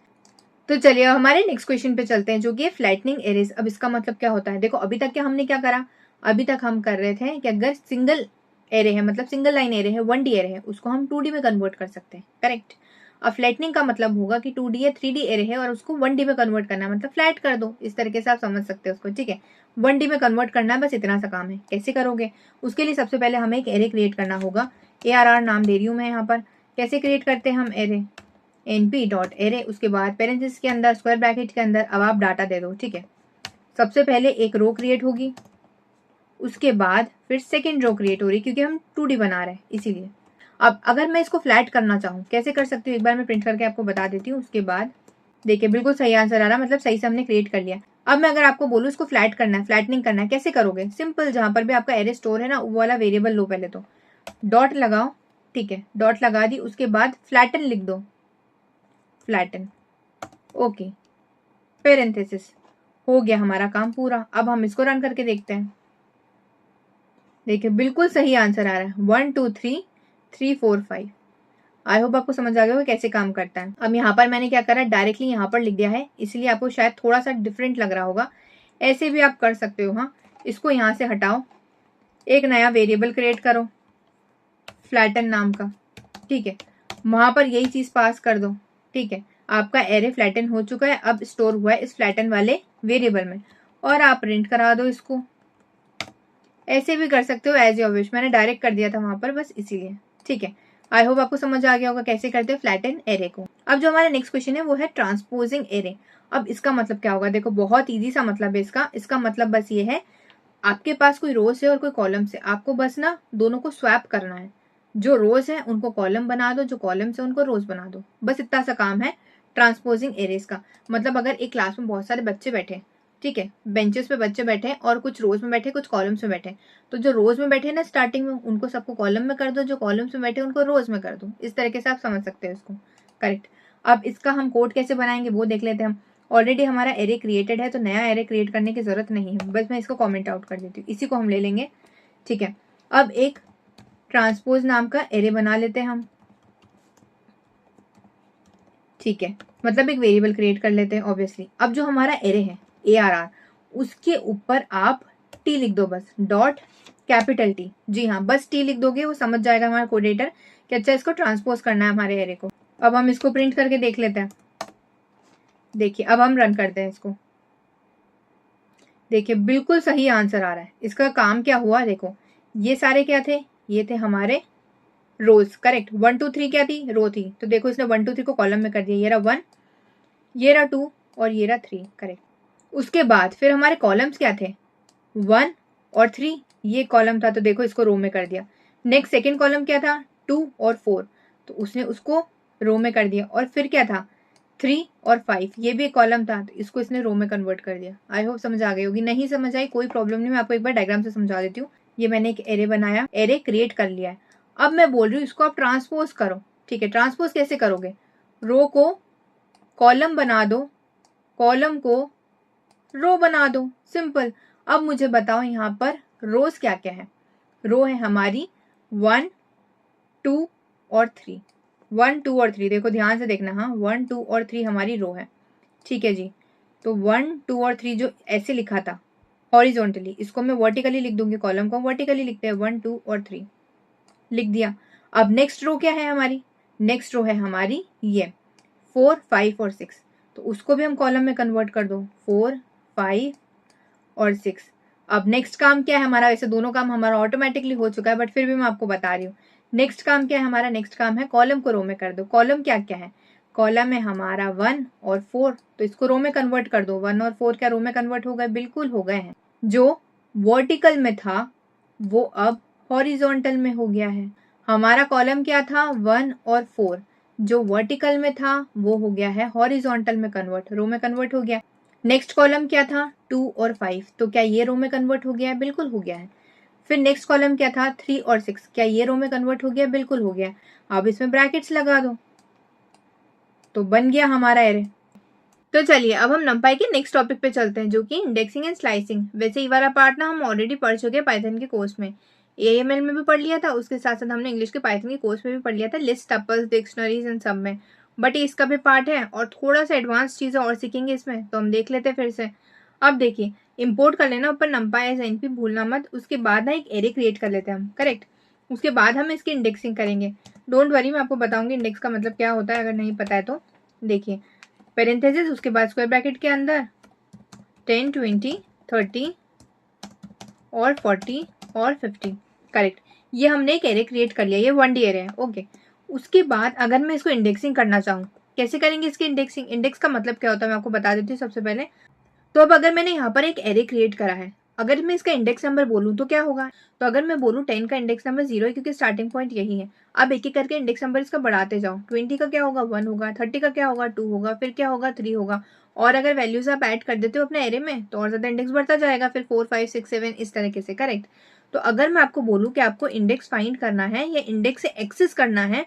तो चलिए हमारे नेक्स्ट क्वेश्चन पे चलते हैं, जो कि फ्लैटनिंग एरेज। अब इसका मतलब क्या होता है, देखो अभी तक क्या हमने क्या करा, अभी तक हम कर रहे थे कि अगर सिंगल एरे है, मतलब सिंगल लाइन एरे है, 1D एरे है, उसको हम 2D में कन्वर्ट कर सकते हैं, करेक्ट। अब फ्लैटनिंग का मतलब होगा कि 2D या 3D एरे है और उसको 1D में कन्वर्ट करना है, मतलब फ्लैट कर दो, इस तरीके से आप समझ सकते हो उसको, ठीक है। 1D में कन्वर्ट करना है, बस इतना सा काम है। कैसे करोगे, उसके लिए सबसे पहले हमें एक एरे क्रिएट करना होगा। ARR नाम दे रही हूँ मैं यहाँ पर। कैसे क्रिएट करते हैं हम एरे, np.array, उसके बाद पेरेंथेसिस के अंदर स्क्वायर ब्रैकेट के अंदर अब आप डाटा दे दो, ठीक है। सबसे पहले एक रो क्रिएट होगी, उसके बाद फिर सेकेंड रो क्रिएट हो रही, क्योंकि हम 2D बना रहे हैं इसीलिए। अब अगर मैं इसको फ्लैट करना चाहूँ, कैसे कर सकती हूँ, एक बार मैं प्रिंट करके आपको बता देती हूँ। उसके बाद देखिए बिल्कुल सही आंसर आ रहा, मतलब सही से हमने क्रिएट कर लिया। अब मैं अगर आपको बोलूँ इसको फ्लैट करना है, फ्लैटनिंग करना है, कैसे करोगे, सिंपल, जहां पर भी आपका एरे स्टोर है ना, वो वाला वेरिएबल लो, पहले तो डॉट लगाओ, ठीक है, डॉट लगा दी, उसके बाद फ्लैटन लिख दो, फ्लैटन, ओके, पेरेंथेसिस, हो गया हमारा काम पूरा। अब हम इसको रन करके देखते हैं। देखिए बिल्कुल सही आंसर आ रहा है, 1 2 3 3 4 5। आई होप आपको समझ आ गया कैसे काम करता है। अब यहाँ पर मैंने क्या करा, डायरेक्टली यहाँ पर लिख दिया है, इसलिए आपको शायद थोड़ा सा डिफरेंट लग रहा होगा। ऐसे भी आप कर सकते हो। हाँ, इसको यहाँ से हटाओ, एक नया वेरिएबल क्रिएट करो फ्लैटन नाम का, ठीक है, वहां पर यही चीज पास कर दो, ठीक है। आपका एरे फ्लैटन हो चुका है, अब स्टोर हुआ है इस फ्लैटन वाले वेरिएबल में, और आप प्रिंट करा दो इसको। ऐसे भी कर सकते हो, एज योर विश, मैंने डायरेक्ट कर दिया था वहां पर बस इसीलिए, ठीक है। आई होप आपको समझ आ गया होगा कैसे करते हैं फ्लैटन एरे को। अब जो हमारा नेक्स्ट क्वेश्चन है वो है ट्रांसपोजिंग एरे। अब इसका मतलब क्या होगा, देखो बहुत इजी सा मतलब है इसका मतलब बस ये है, आपके पास कोई रोज है और कोई कॉलम है, आपको बस ना दोनों को स्वैप करना है। जो रोज है उनको कॉलम बना दो, जो कॉलम है उनको रोज बना दो, बस इतना सा काम है ट्रांसपोजिंग एरेज का। मतलब अगर एक क्लास में बहुत सारे बच्चे बैठे, ठीक है, बेंचेस पे बच्चे बैठे और कुछ रोज में बैठे, कुछ कॉलम्स में बैठे, तो जो रोज में बैठे ना स्टार्टिंग में, उनको सबको कॉलम में कर दो, जो कॉलम्स में बैठे उनको रोज में कर दो। इस तरीके से आप समझ सकते हो इसको, करेक्ट। अब इसका हम कोड कैसे बनाएंगे वो देख लेते हैं हम। ऑलरेडी हमारा एरे क्रिएटेड है, तो नया एरे क्रिएट करने की जरूरत नहीं है, बस मैं इसको कॉमेंट आउट कर देती हूँ, इसी को हम ले लेंगे, ठीक है। अब एक ट्रांसपोज नाम का एरे बना लेते हैं हम, ठीक है, मतलब एक वेरिएबल क्रिएट कर लेते हैं ऑब्वियसली। अब जो हमारा एरे है ARR, उसके ऊपर आप T लिख दो, बस डॉट कैपिटल टी। जी हाँ, बस टी लिख दोगे वो समझ जाएगा हमारा कोडेटर कि अच्छा इसको ट्रांसपोज करना है हमारे एरे को। अब हम इसको प्रिंट करके देख लेते हैं। देखिए अब हम रन करते हैं इसको। देखिए बिल्कुल सही आंसर आ रहा है। इसका काम क्या हुआ, देखो ये सारे क्या थे, ये थे हमारे रोज। करेक्ट, 1 2 3 क्या थी, रो थी। तो देखो इसने 1 2 3 को कॉलम में कर दिया। ये रहा 1, ये रहा 2 और ये रहा 3। करेक्ट। उसके बाद फिर हमारे कॉलम्स क्या थे, 1 और 3, ये कॉलम था तो देखो इसको रो में कर दिया। नेक्स्ट सेकेंड कॉलम क्या था, 2 और 4, तो उसने उसको रो में कर दिया। और फिर क्या था, 3 और 5, ये भी एक कॉलम था तो इसको इसने रो में कन्वर्ट कर दिया। आई होप समझ आ गई होगी। नहीं समझ आई कोई प्रॉब्लम नहीं, मैं आपको एक बार डायग्राम से समझा देती हूँ। ये मैंने एक एरे बनाया, एरे क्रिएट कर लिया है। अब मैं बोल रही हूँ इसको आप ट्रांसपोज करो। ठीक है, ट्रांसपोज कैसे करोगे, रो को कॉलम बना दो, कॉलम को रो बना दो, सिंपल। अब मुझे बताओ यहाँ पर रोज क्या क्या है। रो है हमारी 1 2 और 3, 1 2 और 3, देखो ध्यान से देखना। हाँ 1 2 और 3 हमारी रो है। ठीक है जी, तो 1 2 और 3 जो ऐसे लिखा था हॉरिजॉन्टली, इसको मैं वर्टिकली लिख दूंगी। कॉलम को वर्टिकली लिखते हैं, 1 2 और 3 लिख दिया। अब नेक्स्ट रो क्या है हमारी, नेक्स्ट रो है हमारी ये 4 5 और 6, तो उसको भी हम कॉलम में कन्वर्ट कर दो, 4 5 और 6। अब नेक्स्ट काम क्या है हमारा, वैसे दोनों काम हमारा ऑटोमेटिकली हो चुका है बट फिर भी मैं आपको बता रही हूँ। नेक्स्ट काम क्या है हमारा, नेक्स्ट काम है कॉलम को रो में कर दो। कॉलम क्या क्या है, कॉलम है हमारा 1 और 4, तो इसको रो में कन्वर्ट कर दो। 1 और 4 क्या रो में कन्वर्ट हो गए, बिल्कुल हो गए हैं। जो वर्टिकल में था वो अब हॉरिजॉन्टल में हो गया है। हमारा कॉलम क्या था, 1 और 4, जो वर्टिकल में था वो हो गया है हॉरिजॉन्टल में कन्वर्ट, रो में कन्वर्ट हो गया। नेक्स्ट कॉलम क्या था, 2 और 5, तो क्या ये रो में कन्वर्ट हो गया है, बिल्कुल हो गया है। फिर नेक्स्ट कॉलम क्या था, 3 और 6, क्या ये रो में कन्वर्ट हो गया, बिल्कुल हो गया। अब इसमें ब्रैकेट्स लगा दो तो बन गया हमारा एरे। तो चलिए अब हम नंपाई के नेक्स्ट टॉपिक पे चलते हैं जो कि इंडेक्सिंग एंड स्लाइसिंग। वैसे ये वाला पार्ट ना हम ऑलरेडी पढ़ चुके हैं पाइथन के कोर्स में, AML में भी पढ़ लिया था, उसके साथ साथ हमने इंग्लिश के पाइथन के कोर्स में भी पढ़ लिया था, लिस्ट टपल्स डिक्शनरीज एंड सब में। बट ये इसका भी पार्ट है और थोड़ा सा एडवांस चीज़ें और सीखेंगे इसमें, तो हम देख लेते हैं फिर से। अब देखिए इंपोर्ट कर लेना ऊपर नंपाई एज एनपी, भूलना मत। उसके बाद ना एक एरे क्रिएट कर लेते हैं हम, करेक्ट। उसके बाद हम इसकी इंडेक्सिंग करेंगे। डोंट वरी, मैं आपको बताऊंगी इंडेक्स का मतलब क्या होता है अगर नहीं पता है तो। देखिए पेरेंथेसिस, उसके बाद स्क्वायर ब्रैकेट के अंदर 10 20 30 और 40 और 50। करेक्ट, ये हमने एक एरे क्रिएट कर लिया, ये 1D एरे है। ओके, उसके बाद अगर मैं इसको इंडेक्सिंग करना चाहूँ, कैसे करेंगे इसकी इंडेक्सिंग। इंडेक्स का मतलब क्या होता है मैं आपको बता देती हूँ सबसे पहले। तो अब अगर मैंने यहाँ पर एक एरे क्रिएट करा है, अगर मैं इसका इंडेक्स नंबर बोलूँ तो क्या होगा। तो अगर मैं बोलूँ 10 का इंडेक्स नंबर 0 है क्योंकि स्टार्टिंग पॉइंट यही है। अब एक एक करके इंडेक्स नंबर इसका बढ़ाते जाओ। 20 का क्या होगा, 1 होगा। 30 का क्या होगा, 2 होगा। फिर क्या होगा, 3 होगा। और अगर वैल्यूज आप ऐड कर देते हो अपने एरे में तो और ज्यादा इंडेक्स बढ़ता जाएगा, फिर 4 5 6 7 इस तरीके से। करेक्ट। तो अगर मैं आपको बोलूँ कि आपको इंडेक्स फाइंड करना है या इंडेक्स से एक्सेस करना है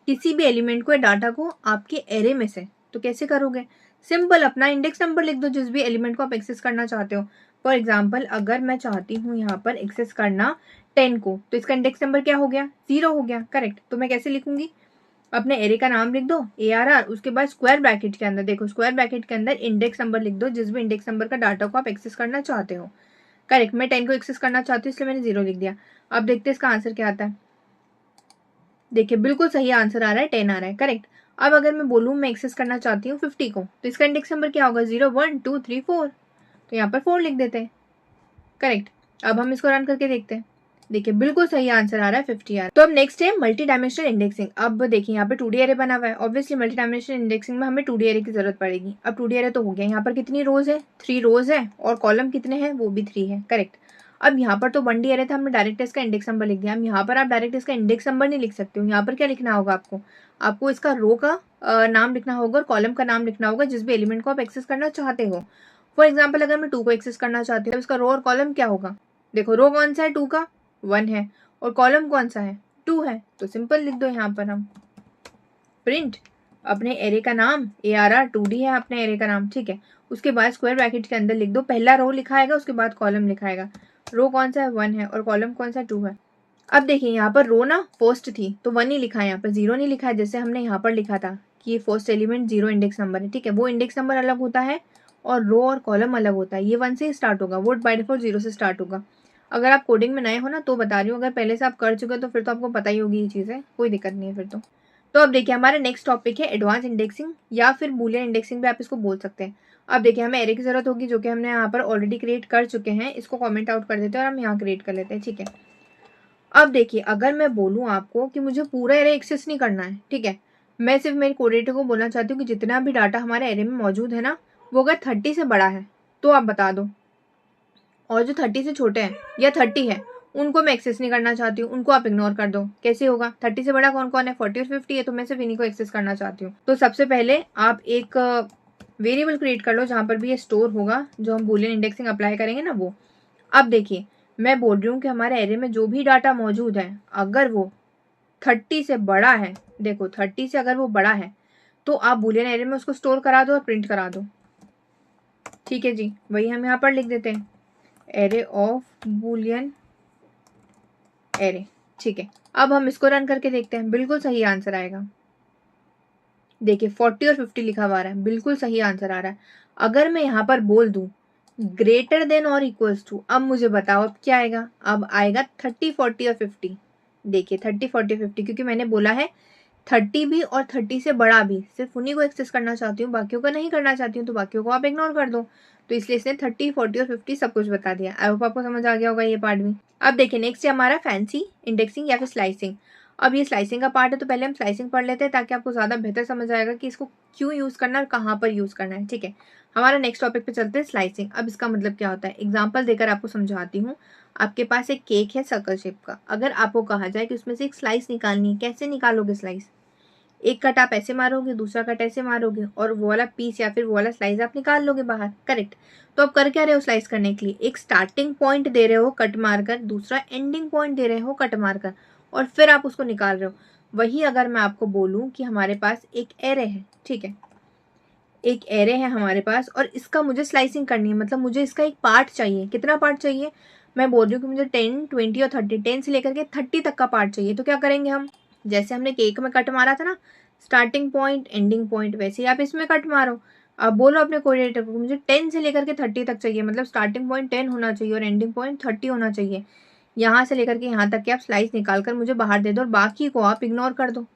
किसी भी एलिमेंट को या डाटा को आपके एरे में से, तो कैसे करोगे। सिंपल, अपना इंडेक्स नंबर लिख दो जिस भी एलिमेंट को आप एक्सेस करना चाहते हो। फॉर एग्जाम्पल अगर मैं चाहती हूँ यहाँ पर एक्सेस करना 10 को, तो इसका इंडेक्स नंबर क्या हो गया, 0 हो गया। करेक्ट, तो मैं कैसे लिखूंगी, अपने एरे का नाम लिख दो ARR, उसके बाद स्क्वायर ब्रैकेट के अंदर, देखो स्क्वायर ब्रैकेट के अंदर इंडेक्स नंबर लिख दो जिस भी इंडेक्स नंबर का डाटा को आप एक्सेस करना चाहते हो। करेक्ट, मैं 10 को एक्सेस करना चाहती हूँ इसलिए मैंने 0 लिख दिया। अब देखते हैं इसका आंसर क्या आता है। देखिए बिल्कुल सही आंसर आ रहा है, 10 आ रहा है। करेक्ट। अब अगर मैं बोलूँ मैं एक्सेस करना चाहती हूँ 50 को, तो इसका इंडेक्स नंबर क्या होगा, 0 1 2 3 4, तो यहाँ पर 4 लिख देते हैं। करेक्ट। अब हम इसको रन करके देखते हैं। देखिए बिल्कुल सही आंसर आ रहा है, 50 आ रहा है। तो अब नेक्स्ट है मल्टी डायमेंशनल इंडेक्सिंग। अब देखिए यहाँ पे 2D एरे बना हुआ है, ऑब्वियसली मल्टी डायमेंशनल इंडेक्सिंग में हमें 2D एरे की जरूरत पड़ेगी। अब 2D एरे तो हो गया, यहाँ पर कितनी रोज है, 3 रोज है और कॉलम कितने हैं, वो भी 3 है। करेक्ट। अब यहाँ पर तो 1D एरे था, हमने डायरेक्ट इसका इंडेक्स नंबर लिख दिया। हम यहाँ पर आप डायरेक्ट इसका इंडेक्स नंबर नहीं लिख सकते हो। यहाँ पर क्या लिखना होगा आपको, आपको इसका रो का नाम लिखना होगा और कॉलम का नाम लिखना होगा जिस भी एलिमेंट को आप एक्सेस करना चाहते हो। फॉर एग्जाम्पल अगर मैं 2 को एक्सेस करना चाहती हूँ, इसका रो और कॉलम क्या होगा। देखो रो कौन सा है, 2 का 1 है, और कॉलम कौन सा है, 2 है। तो सिंपल लिख दो यहाँ पर हम प्रिंट अपने एरे का नाम ARR 2D है अपने एरे का नाम। ठीक है, उसके बाद स्क्वायर ब्रैकेट के अंदर लिख दो, पहला रो लिखाएगा उसके बाद कॉलम लिखाएगा। रो कौन सा है, 1 है, और कॉलम कौन सा, 2 है। अब देखिए यहाँ पर रो ना फर्स्ट थी तो 1 ही लिखा है, यहाँ पर 0 नहीं लिखा है जैसे हमने यहाँ पर लिखा था कि ये फर्स्ट एलिमेंट 0 इंडेक्स नंबर है। ठीक है, वो इंडेक्स नंबर अलग होता है और रो और कॉलम अलग होता है। ये 1 से स्टार्ट होगा, वो बाय डिफॉल्ट 0 से स्टार्ट होगा। अगर आप कोडिंग में नए हो ना तो बता रही हूँ, अगर पहले से आप कर चुके हो तो फिर तो आपको पता ही होगी ये चीज़ें, कोई दिक्कत नहीं है फिर तो अब देखिए हमारा नेक्स्ट टॉपिक है एडवांस इंडेक्सिंग या फिर बूलियन इंडेक्सिंग भी आप इसको बोल सकते हैं। अब देखिए हमें एरे की जरूरत होगी जो कि हमने यहाँ पर ऑलरेडी क्रिएट कर चुके हैं, इसको कमेंट आउट कर देते हैं और हम यहाँ क्रिएट कर लेते हैं, ठीक है। अब देखिए अगर मैं बोलूँ आपको कि मुझे पूरा एरे एक्सेस नहीं करना है, ठीक है, मैं सिर्फ मेरे कोडेटर को बोलना चाहती हूँ कि जितना भी डाटा हमारे एरे में मौजूद है ना वो अगर 30 से बड़ा है तो आप बता दो, और जो 30 से छोटे हैं या 30 है उनको मैं एक्सेस नहीं करना चाहती हूँ, उनको आप इग्नोर कर दो। कैसे होगा? 30 से बड़ा कौन कौन है? 40 और 50 है, तो मैं सिर्फ इन्हीं को एक्सेस करना चाहती हूँ। तो सबसे पहले आप एक वेरिएबल क्रिएट कर लो जहाँ पर भी ये स्टोर होगा, जो हम बूलियन इंडेक्सिंग अप्लाई करेंगे ना वो। अब देखिए मैं बोल रही हूँ कि हमारे एरे में जो भी डाटा मौजूद है अगर वो 30 से बड़ा है, देखो 30 से अगर वो बड़ा है तो आप बूलियन एरे में उसको स्टोर करा दो और प्रिंट करा दो, ठीक है जी। वही हम यहाँ पर लिख देते हैं, एरे ऑफ बूलियन एरे, ठीक है। अब हम इसको रन करके देखते हैं, बिल्कुल सही आंसर आएगा। देखिए 40 और 50 लिखा हुआ आ रहा है, बिल्कुल सही आंसर आ रहा है। अगर मैं यहाँ पर बोल दूं ग्रेटर देन और इक्वल्स टू, अब मुझे बताओ अब क्या आएगा? अब आएगा 30, 40 और 50। देखिए 30, 40, 50, क्योंकि मैंने बोला है 30 भी और 30 से बड़ा भी, सिर्फ उन्हीं को एक्सेस करना चाहती हूँ, बाकियों को नहीं करना चाहती हूँ, तो बाकियों को आप इग्नोर कर दो। तो इसलिए इसने 30, 40 और 50 सब कुछ बता दिया। आई होप आपको समझ आ गया होगा ये पार्ट भी। अब देखिए नेक्स्ट है हमारा फैंसी इंडेक्सिंग या फिर स्लाइसिंग। अब ये स्लाइसिंग का पार्ट है तो पहले हम स्लाइसिंग पढ़ लेते हैं ताकि आपको ज़्यादा बेहतर समझ आएगा कि इसको क्यों यूज़ करना है और कहाँ पर यूज़ करना है, ठीक है। हमारा नेक्स्ट टॉपिक पे चलते हैं, स्लाइसिंग। अब इसका मतलब क्या होता है, एग्जाम्पल देकर आपको समझाती हूँ। आपके पास एक केक है सर्कल शेप का, अगर आपको कहा जाए कि उसमें से एक स्लाइस निकालनी है, कैसे निकालोगे स्लाइस? एक कट आप ऐसे मारोगे, दूसरा कट ऐसे मारोगे और वो वाला पीस या फिर वो वाला स्लाइस आप निकाल लोगे बाहर, करेक्ट। तो आप कर क्या रहे हो स्लाइस करने के लिए? एक स्टार्टिंग पॉइंट दे रहे हो कट मारकर, दूसरा एंडिंग पॉइंट दे रहे हो कट मारकर, और फिर आप उसको निकाल रहे हो। वही अगर मैं आपको बोलूं कि हमारे पास एक एरे है, ठीक है, एक एरे है हमारे पास और इसका मुझे स्लाइसिंग करनी है, मतलब मुझे इसका एक पार्ट चाहिए। कितना पार्ट चाहिए? मैं बोल रही हूँ कि मुझे 10, 20 और 30, 10 से लेकर के 30 तक का पार्ट चाहिए। तो क्या करेंगे हम? जैसे हमने केक में कट मारा था ना, स्टार्टिंग पॉइंट एंडिंग पॉइंट, वैसे ही आप इसमें कट मारो। अब बोलो अपने कोऑर्डिनेटर को मुझे 10 से लेकर के 30 तक चाहिए, मतलब स्टार्टिंग पॉइंट 10 होना चाहिए और एंडिंग पॉइंट 30 होना चाहिए। यहाँ से लेकर के यहाँ तक के आप स्लाइस निकाल कर मुझे बाहर दे दो और बाकी को आप इग्नोर कर दो।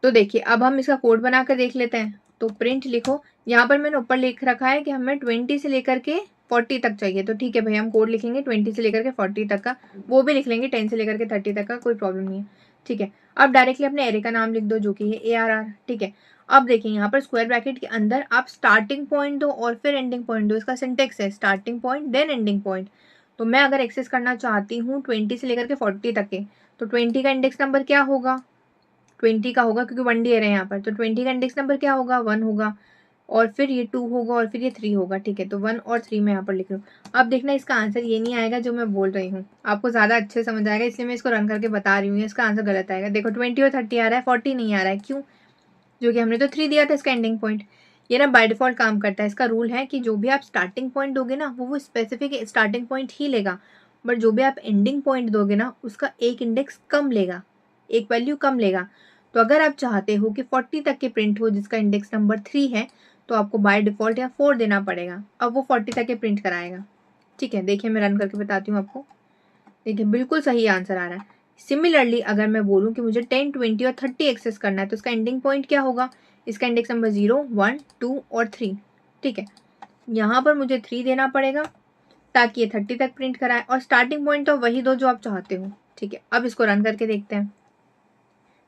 तो देखिए अब हम इसका कोड बना कर देख लेते हैं। तो प्रिंट लिखो, यहाँ पर मैंने ऊपर लिख रखा है कि हमें 20 से लेकर के 40 तक चाहिए, तो ठीक है भाई हम कोड लिखेंगे 20 से लेकर के 40 तक का, वो भी लिख लेंगे 10 से लेकर के 30 तक का, कोई प्रॉब्लम नहीं है, ठीक है। अब डायरेक्टली अपने एरे का नाम लिख दो जो कि है ARR, ठीक है। अब देखिए यहाँ पर स्क्वायर ब्रैकेट के अंदर आप स्टार्टिंग पॉइंट दो और फिर एंडिंग पॉइंट दो, इसका सिंटेक्स है starting point then ending point. तो मैं अगर एक्सेस करना चाहती हूँ 20 से लेकर के 40 तक के, तो 20 का इंडेक्स नंबर क्या होगा? 20 का होगा क्योंकि 1 दे रहे हैं यहाँ पर, तो 20 का इंडेक्स नंबर क्या होगा? 1 होगा, और फिर ये 2 होगा और फिर ये 3 होगा, ठीक है। तो 1 और 3 मैं यहाँ पर लिख रही हूँ। अब देखना इसका आंसर ये नहीं आएगा जो मैं बोल रही हूँ, आपको ज़्यादा अच्छे समझ आएगा, इसलिए मैं इसको रन करके बता रही हूँ। इसका आंसर गलत आएगा। देखो 20 और 30 आ रहा है, 40 नहीं आ रहा है, क्यों? जो कि हमने तो 3 दिया था इसका एंडिंग पॉइंट। ये ना बाय डिफॉल्ट काम करता है, इसका रूल है कि जो भी आप स्टार्टिंग पॉइंट दोगे ना वो स्पेसिफिक स्टार्टिंग पॉइंट ही लेगा, बट जो भी आप एंडिंग पॉइंट दोगे ना उसका एक इंडेक्स कम लेगा, एक वैल्यू कम लेगा। तो अगर आप चाहते हो कि 40 तक के प्रिंट हो जिसका इंडेक्स नंबर 3 है, तो आपको बाय डिफॉल्ट या 4 देना पड़ेगा, अब वो 40 तक के प्रिंट कराएगा, ठीक है। देखिए मैं रन करके बताती हूँ आपको। देखिए बिल्कुल सही आंसर आ रहा है। सिमिलरली अगर मैं बोलूँ कि मुझे 10, 20 और 30 एक्सेस करना है तो इसका एंडिंग पॉइंट क्या होगा? इसका इंडेक्स नंबर 0, 1, 2 और 3, ठीक है। यहाँ पर मुझे 3 देना पड़ेगा ताकि ये 30 तक प्रिंट कराए, और स्टार्टिंग पॉइंट तो वही दो जो आप चाहते हो, ठीक है। अब इसको रन करके देखते हैं।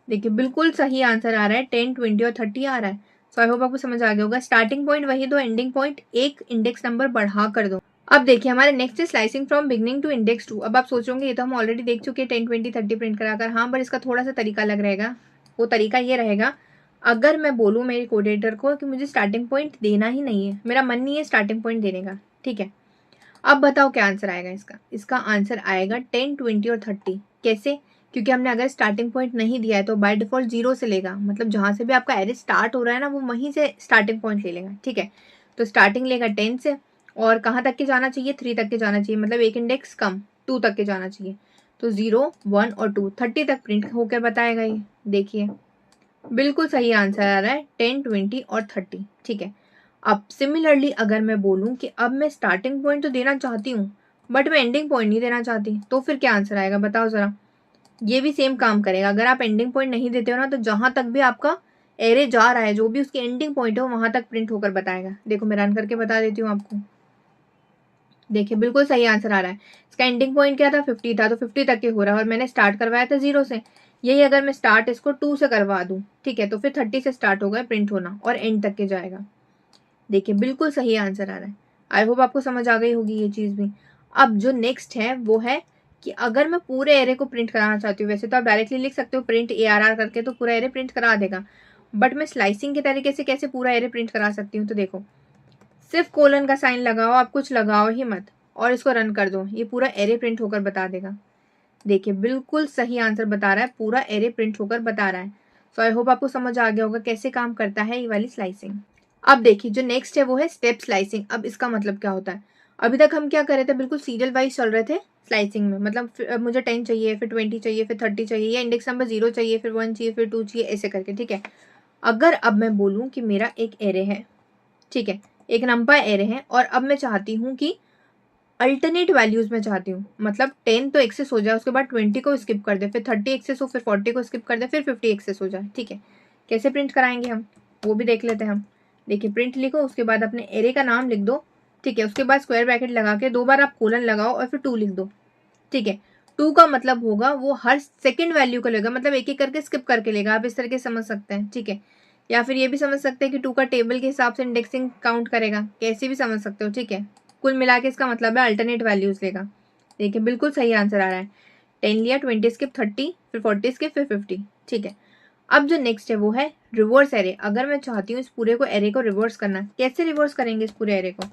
देखिए बिल्कुल सही आंसर आ रहा है, 10, 20 और 30 आ रहा है। सो आई होप आपको समझ आ गया होगा। स्टार्टिंग पॉइंट वही दो, एंडिंग पॉइंट एक इंडेक्स नंबर बढ़ा कर दो। अब देखिए हमारे नेक्स्ट है slicing from beginning to index 2। अब आप सोचोगे ये तो हम ऑलरेडी देख चुके हैं 10, 20, 30 प्रिंट कराकर, हाँ, पर इसका थोड़ा सा तरीका अलग रहेगा। वो तरीका ये रहेगा, अगर मैं बोलूँ मेरे कोऑर्डिनेटर को कि मुझे स्टार्टिंग पॉइंट देना ही नहीं है, मेरा मन नहीं है स्टार्टिंग पॉइंट देने का, ठीक है। अब बताओ क्या आंसर आएगा इसका? इसका आंसर आएगा 10, 20 और 30। कैसे? क्योंकि हमने अगर स्टार्टिंग पॉइंट नहीं दिया है तो बाय डिफॉल्ट 0 से लेगा, मतलब जहाँ से भी आपका एरे स्टार्ट हो रहा है ना वो वहीं से स्टार्टिंग पॉइंट ले लेगा, ठीक है। तो स्टार्टिंग लेगा 10 से, और कहाँ तक के जाना चाहिए? 3 तक के जाना चाहिए, मतलब एक इंडेक्स कम, 2 तक के जाना चाहिए। तो 0, 1 और 2, 30 तक प्रिंट होकर बताएगा ये। देखिए बिल्कुल सही आंसर आ रहा है 10, 20 और 30, ठीक है। अब सिमिलरली अगर मैं बोलूँ कि अब मैं स्टार्टिंग पॉइंट तो देना चाहती हूँ बट मैं एंडिंग पॉइंट नहीं देना चाहती, तो फिर क्या आंसर आएगा बताओ ज़रा। ये भी सेम काम करेगा। अगर आप एंडिंग पॉइंट नहीं देते हो ना, तो जहाँ तक भी आपका एरे जा रहा है, जो भी उसकी एंडिंग पॉइंट है, वहाँ तक प्रिंट होकर बताएगा। देखो मैं रन करके बता देती हूँ आपको। देखिए बिल्कुल सही आंसर आ रहा है। इसका एंडिंग पॉइंट क्या था, 50 था, तो 50 तक के हो रहा है, और मैंने स्टार्ट करवाया था 0 से। यही अगर मैं स्टार्ट इसको 2 से करवा दूं, ठीक है, तो फिर 30 से स्टार्ट होगा प्रिंट होना और एंड तक के जाएगा। देखिए बिल्कुल सही आंसर आ रहा है। आई होप आपको समझ आ गई होगी ये चीज़ भी। अब जो नेक्स्ट है वो है कि अगर मैं पूरे एरे को प्रिंट कराना चाहती हूँ, वैसे तो आप डायरेक्टली लिख सकते हो प्रिंट ARR करके, तो पूरा एरे प्रिंट करा देगा, बट मैं स्लाइसिंग के तरीके से कैसे पूरा एरे प्रिंट करा सकती हूँ। तो देखो, सिर्फ कोलन का साइन लगाओ, आप कुछ लगाओ ही मत, और इसको रन कर दो, ये पूरा एरे प्रिंट होकर बता देगा। देखिए बिल्कुल सही आंसर बता रहा है, पूरा एरे प्रिंट होकर बता रहा है। सो आई होप आपको समझ आ गया होगा कैसे काम करता है ये वाली स्लाइसिंग। अब देखिए जो नेक्स्ट है वो है स्टेप स्लाइसिंग। अब इसका मतलब क्या होता है, अभी तक हम क्या कर रहे थे, बिल्कुल सीरियल वाइज चल रहे थे स्लाइसिंग में। मतलब मुझे 10 चाहिए, फिर 20 चाहिए, फिर 30 चाहिए, या इंडेक्स नंबर 0 चाहिए, फिर 1 चाहिए, फिर 2 चाहिए, ऐसे करके, ठीक है। अगर अब मैं बोलूँ कि मेरा एक एरे है, ठीक है, एक नंबर एरे है, और अब मैं चाहती हूँ कि अल्टरनेट वैल्यूज में चाहती हूँ, मतलब 10 तो एक्सेस हो जाए, उसके बाद 20 को स्किप कर दे, फिर 30 एक्सेस हो, फिर 40 को स्किप कर दे, फिर 50 एक्सेस हो जाए, ठीक है। कैसे प्रिंट कराएंगे हम, वो भी देख लेते हैं हम। देखिए प्रिंट लिखो, उसके बाद अपने एरे का नाम लिख दो, ठीक है, उसके बाद स्क्वायर ब्रैकेट लगा के 2 बार आप कोलन लगाओ और फिर 2 लिख दो, ठीक है। 2 का मतलब होगा वो हर सेकेंड वैल्यू को लेगा, मतलब एक एक करके स्किप करके लेगा, आप इस तरह के समझ सकते हैं, ठीक है। या फिर ये भी समझ सकते हैं कि 2 का टेबल के हिसाब से इंडेक्सिंग काउंट करेगा, कैसे भी समझ सकते हो, ठीक है। कुल मिला के इसका मतलब है अल्टरनेट वैल्यूज लेगा। देखिए बिल्कुल सही आंसर आ रहा है। 10 लिया, 20 स्किप, 30, फिर 40 स्किप, फिर 50, ठीक है। अब जो नेक्स्ट है वो है रिवर्स एरे। अगर मैं चाहती हूँ इस पूरे को एरे को रिवर्स करना, कैसे रिवर्स करेंगे इस पूरे एरे को।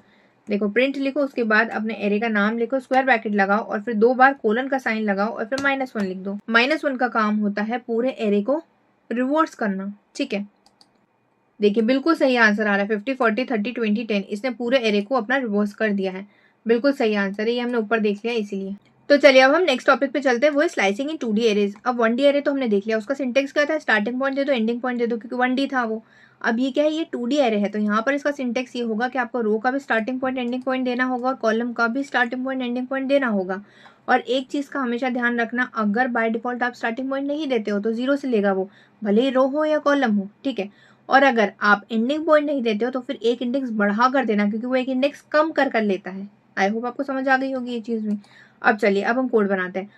देखो प्रिंट लिखो, उसके बाद अपने एरे का नाम लिखो, स्क्वायर ब्रैकेट लगाओ, और फिर 2 बार कोलन का साइन लगाओ, और फिर -1 लिख दो। -1 का काम होता है पूरे एरे को रिवर्स करना, ठीक है। देखिए बिल्कुल सही आंसर आ रहा है, 50, 40, 30, 20, 10, इसने पूरे एरे को अपना रिवर्स कर दिया है। बिल्कुल सही आंसर है, ये हमने ऊपर देख लिया इसीलिए। तो चलिए अब हम नेक्स्ट टॉपिक पे चलते हैं, वो है स्लाइसिंग इन 2D एरेज। अब 1D एरे तो हमने देख लिया, उसका सिंटेक्स क्या था, स्टार्टिंग पॉइंट दे दो, एंडिंग पॉइंट दे दो, क्योंकि 1D था वो। अब ये क्या है, ये 2D एरे है, तो यहाँ पर इसका सिंटेक्स ये होगा कि आपको रो का भी स्टार्टिंग पॉइंट एंडिंग पॉइंट देना होगा, और कॉलम का भी स्टार्टिंग पॉइंट एंडिंग पॉइंट देना होगा। और एक चीज़ का हमेशा ध्यान रखना, अगर बाय डिफॉल्ट आप स्टार्टिंग पॉइंट नहीं देते हो तो 0 से लेगा वो, भले ही रो हो या कॉलम हो, ठीक है। और अगर आप एंडिंग पॉइंट नहीं देते हो तो फिर एक इंडेक्स बढ़ा कर देना, क्योंकि वो एक इंडेक्स कम कर लेता है। आई होप आपको समझ आ गई होगी ये चीज़ भी। अब चलिए अब हम कोड बनाते हैं।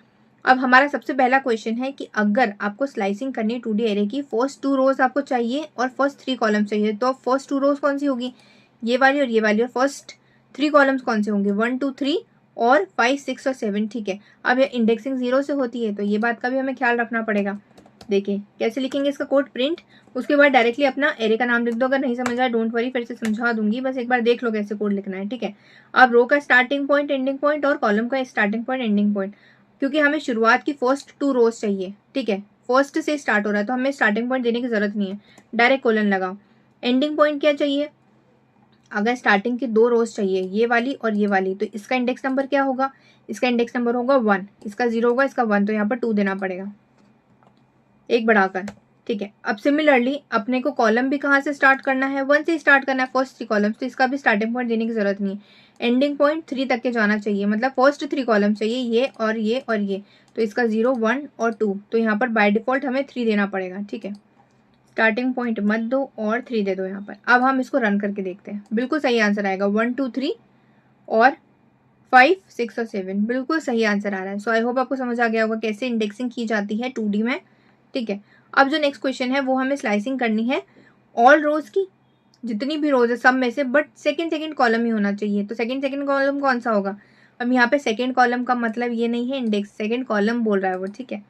अब हमारा सबसे पहला क्वेश्चन है कि अगर आपको स्लाइसिंग करनी है 2D एरे की, फर्स्ट 2 रोज आपको चाहिए और फर्स्ट 3 कॉलम चाहिए, तो फर्स्ट 2 रोज कौन सी होगी, ये वाली और ये वाली, और फर्स्ट 3 कॉलम्स कौन से होंगे, 1, 2, 3 और 5, 6 और 7, ठीक है। अब ये इंडेक्सिंग 0 से होती है, तो ये बात का भी हमें ख्याल रखना पड़ेगा। देखिए कैसे लिखेंगे इसका कोड, प्रिंट, उसके बाद डायरेक्टली अपना एरे का नाम लिख दो। अगर नहीं समझ आए डोंट वरी, फिर से समझा दूंगी, बस एक बार देख लो कैसे कोड लिखना है, ठीक है। अब रो का स्टार्टिंग पॉइंट एंडिंग पॉइंट और कॉलम का स्टार्टिंग पॉइंट एंडिंग पॉइंट, क्योंकि हमें शुरुआत की फर्स्ट 2 रोज चाहिए, ठीक है। फर्स्ट से स्टार्ट हो रहा है तो हमें स्टार्टिंग पॉइंट देने की जरूरत नहीं है, डायरेक्ट कोलन लगाओ। एंडिंग पॉइंट क्या चाहिए, अगर स्टार्टिंग की 2 रोज चाहिए, ये वाली और ये वाली, तो इसका इंडेक्स नंबर क्या होगा, इसका इंडेक्स नंबर होगा 1, इसका 0 होगा, इसका 1, तो यहाँ पर 2 देना पड़ेगा, एक बढ़ाकर, ठीक है। अब सिमिलरली अपने को कॉलम भी कहाँ से स्टार्ट करना है, 1 से स्टार्ट करना है, फर्स्ट 3 कॉलम्स, तो इसका भी स्टार्टिंग पॉइंट देने की जरूरत नहीं है। एंडिंग पॉइंट 3 तक के जाना चाहिए, मतलब फर्स्ट 3 कॉलम चाहिए, ये और ये और ये, तो इसका 0, 1 और 2, तो यहाँ पर बाय डिफॉल्ट हमें 3 देना पड़ेगा, ठीक है। स्टार्टिंग पॉइंट मत दो और 3 दे दो यहाँ पर। अब हम इसको रन करके देखते हैं, बिल्कुल सही आंसर आएगा, 1, 2, 3 और 5, 6 और 7, बिल्कुल सही आंसर आ रहा है। सो आई होप आपको समझ आ गया होगा कैसे इंडेक्सिंग की जाती है 2D में, ठीक है। अब जो नेक्स्ट क्वेश्चन है वो हमें स्लाइसिंग करनी है ऑल रोज की, जितनी भी रोज है सब में से, बट सेकंड कॉलम ही होना चाहिए। तो सेकंड कॉलम कौन सा होगा, अब यहाँ पे सेकंड कॉलम का मतलब ये नहीं है इंडेक्स, सेकंड कॉलम बोल रहा है वो, ठीक है।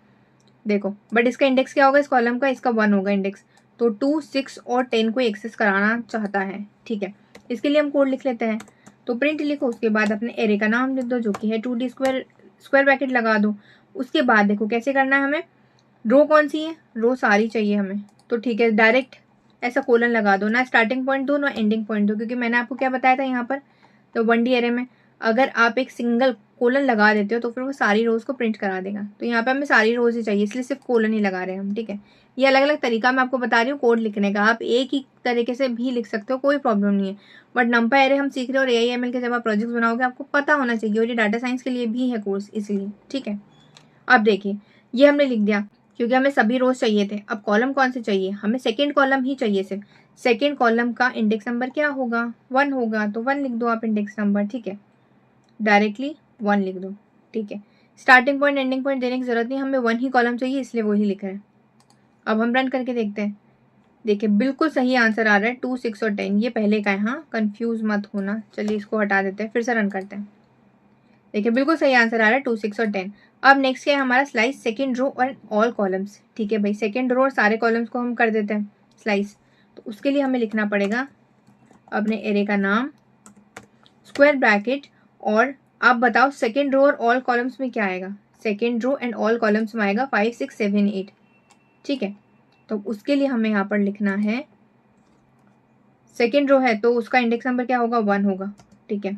देखो बट इसका इंडेक्स क्या होगा इस कॉलम का, इसका 1 होगा इंडेक्स, तो 2, 6 और 10 को एक्सेस कराना चाहता है, ठीक है। इसके लिए हम कोड लिख लेते हैं। तो प्रिंट लिखो, उसके बाद अपने एरे का नाम लिख दो जो कि है 2D, स्क्वायर ब्रैकेट लगा दो। उसके बाद देखो कैसे करना है हमें, रो कौन सी है, रो सारी चाहिए हमें, तो ठीक है डायरेक्ट ऐसा कोलन लगा दो, ना स्टार्टिंग पॉइंट दो ना एंडिंग पॉइंट दो, क्योंकि मैंने आपको क्या बताया था यहाँ पर, तो 1D एरे में अगर आप एक सिंगल कोलन लगा देते हो तो फिर वो सारी रोज को प्रिंट करा देगा। तो यहाँ पे हमें सारी रोज ही चाहिए, इसलिए सिर्फ कोलन ही लगा रहे हैं हम, ठीक है। ये अलग अलग तरीका मैं आपको बता रही हूँ कोड लिखने का, आप एक ही तरीके से भी लिख सकते हो, कोई प्रॉब्लम नहीं है। बट नंपाई एरे हम सीख रहे हैं और AIML के जब आप प्रोजेक्ट्स बनाओगे आपको पता होना चाहिए, और ये डाटा साइंस के लिए भी है कोर्स, इसलिए, ठीक है। अब देखिए ये हमने लिख दिया क्योंकि हमें सभी रोज चाहिए थे। अब कॉलम कौन से चाहिए, हमें सेकेंड कॉलम ही चाहिए सिर्फ। सेकेंड कॉलम का इंडेक्स नंबर क्या होगा, 1 होगा, तो 1 लिख दो आप इंडेक्स नंबर, ठीक है, डायरेक्टली 1 लिख दो, ठीक है। स्टार्टिंग पॉइंट एंडिंग पॉइंट देने की जरूरत नहीं, हमें 1 ही कॉलम चाहिए इसलिए वही लिख रहे हैं। अब हम रन करके देखते हैं। देखिए बिल्कुल सही आंसर आ रहा है 2, 6 और 10, ये पहले का है, हाँ कंफ्यूज मत होना। चलिए इसको हटा देते हैं, फिर से रन करते हैं। देखिए बिल्कुल सही आंसर आ रहा है 2, 6 और 10। अब नेक्स्ट क्या है हमारा, स्लाइस सेकेंड रो और ऑल कॉलम्स, ठीक है भाई। सेकेंड रो और सारे कॉलम्स को हम कर देते हैं स्लाइस, तो उसके लिए हमें लिखना पड़ेगा अपने एरे का नाम, स्क्वायर ब्रैकेट, और आप बताओ सेकेंड रो और ऑल कॉलम्स में क्या आएगा। Second row and all columns में आएगा 5, 6, 7, 8, ठीक है। तो उसके लिए हमें यहाँ पर लिखना है, सेकेंड रो है तो उसका इंडेक्स नंबर क्या होगा, 1 होगा, ठीक है।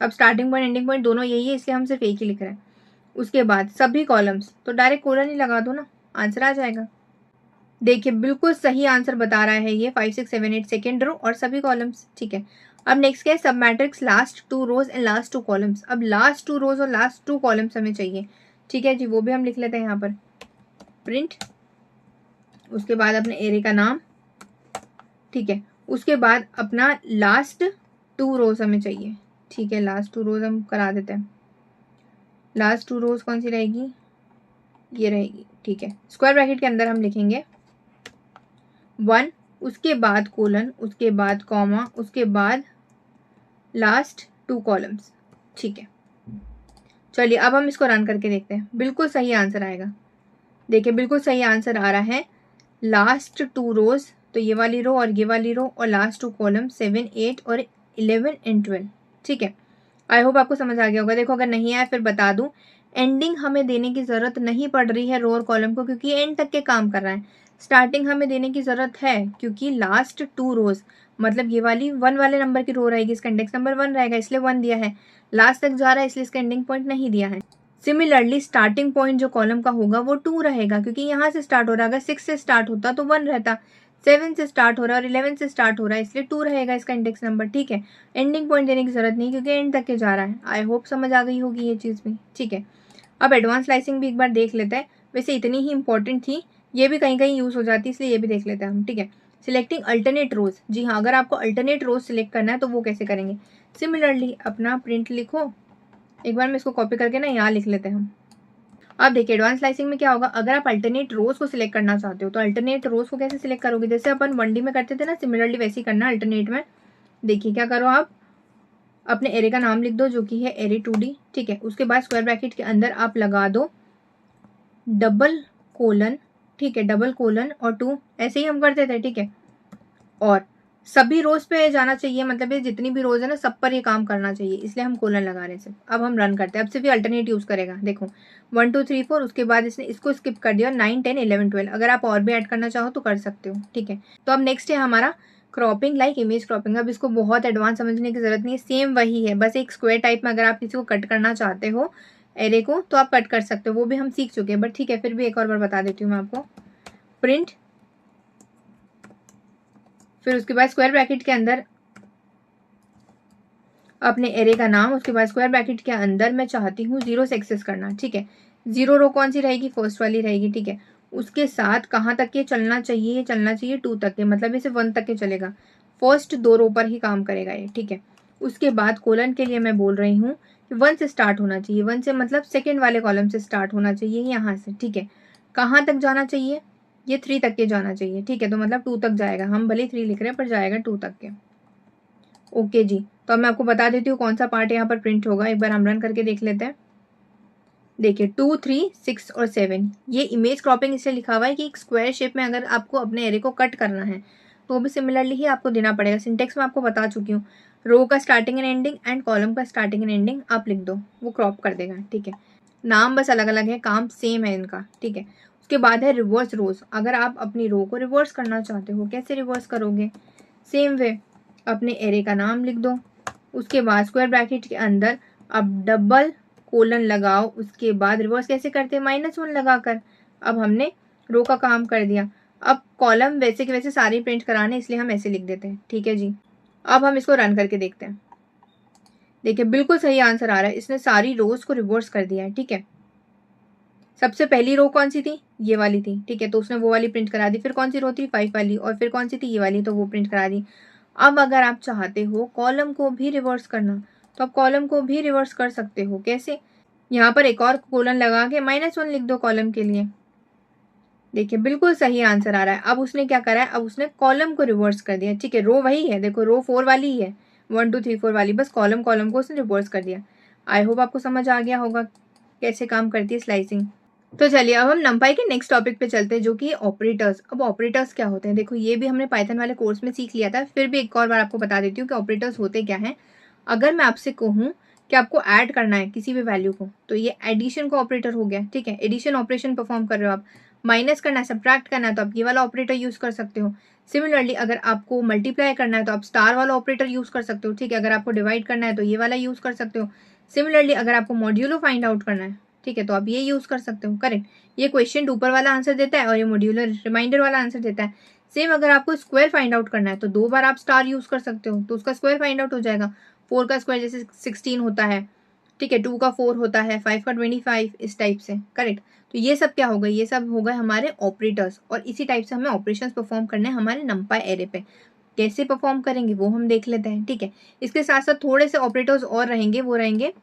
अब स्टार्टिंग पॉइंट एंडिंग पॉइंट दोनों यही है इसलिए हम सिर्फ एक ही लिख रहे हैं। उसके बाद सभी कॉलम्स, तो डायरेक्ट कोलन ही लगा दो ना, आंसर आ जाएगा। देखिए बिल्कुल सही आंसर बता रहा है ये 5, 6, 7, 8 सेकेंड रो और सभी कॉलम्स, ठीक है। अब नेक्स्ट क्या है, सब matrix last 2 rows and last 2 columns. अब लास्ट 2 रोज और लास्ट 2 कॉलम्स हमें चाहिए, ठीक है जी, वो भी हम लिख लेते हैं यहाँ पर, प्रिंट, उसके बाद अपने एरे का नाम, ठीक है। उसके बाद अपना लास्ट 2 रोज हमें चाहिए, ठीक है। लास्ट 2 रोज हम करा देते हैं। लास्ट 2 रोज कौन सी रहेगी, ये रहेगी, ठीक है। स्क्वायर ब्रैकेट के अंदर हम लिखेंगे 1, उसके बाद कोलन, उसके बाद कॉमा, उसके बाद लास्ट 2 कॉलम्स, ठीक है। चलिए अब हम इसको रन करके देखते हैं, बिल्कुल सही आंसर आएगा। देखिए बिल्कुल सही आंसर आ रहा है लास्ट 2 रोज, तो ये वाली रो और ये वाली रो, और लास्ट 2 कॉलम 7, 8 और 11 एंड 12, ठीक है। आई होप आपको समझ आ गया होगा। देखो अगर नहीं आया फिर बता दूं, एंडिंग हमें देने की जरूरत नहीं पड़ रही है रो और कॉलम को, क्योंकि एंड तक के काम कर रहा है। स्टार्टिंग हमें देने की जरूरत है क्योंकि लास्ट 2 रोज, मतलब ये वाली 1 वाले नंबर की रो रहेगी, इसका इंडेक्स नंबर 1 रहेगा इसलिए 1 दिया है। लास्ट तक जा रहा है इसलिए इसका एंडिंग पॉइंट नहीं दिया है। सिमिलरली स्टार्टिंग पॉइंट जो कॉलम का होगा वो 2 रहेगा, क्योंकि यहाँ से स्टार्ट हो रहा है। अगर 6 से स्टार्ट होता तो 1 रहता, 7 से स्टार्ट हो रहा है और 11 से स्टार्ट हो रहा है इसलिए 2 रहेगा इसका इंडेक्स नंबर, ठीक है। एंडिंग पॉइंट देने की जरूरत नहीं क्योंकि एंड तक के जा रहा है। आई होप समझ आ गई होगी ये चीज़ भी, ठीक है। अब एडवांस स्लाइसिंग भी एक बार देख लेते हैं, वैसे इतनी ही इंपॉर्टेंट थी, ये भी कहीं कहीं यूज हो जाती है इसलिए ये भी देख लेते हैं हम, ठीक है। सिलेक्टिंग अल्टरनेट रोज, जी हाँ, अगर आपको अल्टरनेट रोज सिलेक्ट करना है तो वो कैसे करेंगे। सिमिलरली अपना प्रिंट लिखो, एक बार मैं इसको कॉपी करके ना यहाँ लिख लेते हैं हम। अब देखिए एडवांस स्लाइसिंग में क्या होगा, अगर आप अल्टरनेट रोज को सिलेक्ट करना चाहते हो तो अल्टरनेट रोज को कैसे सिलेक्ट करोगे, जैसे अपन 1D में करते थे ना, सिमिलरली वैसे ही करना अल्टरनेट में। देखिए क्या करो, आप अपने एरे का नाम लिख दो जो कि है एरे 2D, ठीक है। उसके बाद स्क्वायर ब्रैकेट के अंदर आप लगा दो डबल कोलन, ठीक है, डबल कोलन और 2, ऐसे ही हम करते थे, ठीक है। और सभी रोज पे जाना चाहिए, मतलब ये जितनी भी रोज है ना सब पर ये काम करना चाहिए, इसलिए हम कोलन लगा रहे हैं सिर्फ। अब हम रन करते हैं, अब सिर्फ ये अल्टरनेट यूज करेगा। देखो 1, 2, 3, 4, उसके बाद इसने इसको स्किप कर दिया, 9, 10, 11, 12। अगर आप और भी ऐड करना चाहो तो कर सकते हो, ठीक है। तो अब नेक्स्ट है हमारा क्रॉपिंग, लाइक इमेज क्रॉपिंग। अब इसको बहुत एडवांस समझने की जरूरत नहीं है, सेम वही है, बस एक स्क्वायर टाइप में अगर आप किसी को कट करना चाहते हो एरे को तो आप कट कर सकते हो, वो भी हम सीख चुके हैं, बट ठीक है फिर भी एक और बार बता देती हूँ मैं आपको। प्रिंट, फिर उसके बाद स्क्वायर ब्रैकेट के अंदर अपने एरे का नाम, उसके बाद स्क्वायर ब्रैकेट के अंदर मैं चाहती हूँ 0 से एक्सेस करना, ठीक है। 0 रो कौन सी रहेगी, फर्स्ट वाली रहेगी, ठीक है। उसके साथ कहाँ तक के चलना चाहिए, चलना चाहिए 2 तक के, मतलब इसे 1 तक के चलेगा, फर्स्ट 2 रो पर ही काम करेगा ये, ठीक है। उसके बाद कोलन के लिए मैं बोल रही हूँ कि 1 से स्टार्ट होना चाहिए, 1 से मतलब सेकेंड वाले कॉलम से स्टार्ट होना चाहिए यहाँ से, ठीक है। कहाँ तक जाना चाहिए, ये 3 तक के जाना चाहिए, ठीक है। तो मतलब 2 तक जाएगा, हम भले 3 लिख रहे हैं पर जाएगा 2 तक के, ओके जी। तो अब मैं आपको बता देती हूँ कौन सा पार्ट यहाँ पर प्रिंट होगा, एक बार हम रन करके देख लेते हैं। देखिए 2, 3, 6 और 7, ये इमेज क्रॉपिंग इसलिए लिखा हुआ है कि एक स्क्वायर शेप में अगर आपको अपने एरे को कट करना है तो भी सिमिलरली ही आपको देना पड़ेगा। सिंटेक्स में आपको बता चुकी हूँ, रो का starting and ending and column का स्टार्टिंग एंड एंडिंग आप लिख दो, वो क्रॉप कर देगा, ठीक है। नाम बस अलग अलग है, काम सेम है इनका, ठीक है। उसके बाद है रिवर्स रोज, अगर आप अपनी रो को रिवर्स करना चाहते हो, कैसे रिवर्स करोगे, सेम वे अपने एरे का नाम लिख दो, उसके बाद स्क्वायर ब्रैकेट के अंदर अब डबल कोलन लगाओ, उसके बाद रिवर्स कैसे करते हैं, -1 लगाकर। अब हमने रो का काम कर दिया। अब कॉलम वैसे के वैसे सारे प्रिंट कराने, इसलिए हम ऐसे लिख देते हैं, ठीक है जी। अब हम इसको रन करके देखते हैं। देखिए बिल्कुल सही आंसर आ रहा है, इसने सारी रोज को रिवर्स कर दिया है, ठीक है। सबसे पहली रो कौन सी थी, ये वाली थी, ठीक है, तो उसने वो वाली प्रिंट करा दी। फिर कौन सी रो थी, 5 वाली, और फिर कौन सी थी, ये वाली, तो वो प्रिंट करा दी। अब अगर आप चाहते हो कॉलम को भी रिवर्स करना, तो आप कॉलम को भी रिवर्स कर सकते हो। कैसे, यहाँ पर एक और कोलन लगा के -1 लिख दो कॉलम के लिए। देखिए बिल्कुल सही आंसर आ रहा है। अब उसने क्या करा है, अब उसने कॉलम को रिवर्स कर दिया, ठीक है। रो वही है, देखो रो 4 वाली ही है, 1 2 3 4 वाली, बस कॉलम को उसने रिवर्स कर दिया। आई होप आपको समझ आ गया होगा कैसे काम करती है स्लाइसिंग। तो चलिए अब हम नंपाई के नेक्स्ट टॉपिक पे चलते हैं, जो कि ऑपरेटर्स। अब ऑपरेटर्स क्या होते हैं, देखो ये भी हमने पाइथन वाले कोर्स में सीख लिया था, फिर भी एक और बार आपको बता देती हूँ कि ऑपरेटर्स होते क्या हैं। अगर मैं आपसे कहूँ कि आपको ऐड करना है किसी भी वैल्यू को, तो ये एडिशन का ऑपरेटर हो गया, ठीक है। एडिशन ऑपरेशन परफॉर्म कर रहे हो आप। माइनस करना है, सब्ट्रैक्ट करना है, तो आप ये वाला ऑपरेटर यूज कर सकते हो। सिमिलरली अगर आपको मल्टीप्लाई करना है तो आप स्टार वाला ऑपरेटर यूज कर सकते हो, ठीक है। अगर आपको डिवाइड करना है तो ये वाला यूज कर सकते हो। सिमिलरली अगर आपको मॉड्यूलो फाइंड आउट करना है, ठीक है, तो आप ये यूज कर सकते हो। करेक्ट, ये क्वेश्चन ऊपर वाला आंसर देता है और ये मॉड्यूलर रिमाइंडर वाला आंसर देता है। सेम अगर आपको स्क्वायर फाइंड आउट करना है तो 2 बार आप स्टार यूज कर सकते हो, तो उसका स्क्वायर फाइंड आउट हो जाएगा। 4 का स्क्वायर जैसे 16 होता है, ठीक है, 2 का 4 होता है, 5 का 25, इस टाइप से। करेक्ट, तो ये सब क्या हो गए, ये सब हो गए हमारे ऑपरेटर्स, और इसी टाइप से हमें ऑपरेशंस परफॉर्म करने हैं हमारे नंपाई एरे पे। कैसे परफॉर्म करेंगे वो हम देख लेते हैं, ठीक है। इसके साथ साथ थोड़े से ऑपरेटर्स और रहेंगे, वो रहेंगे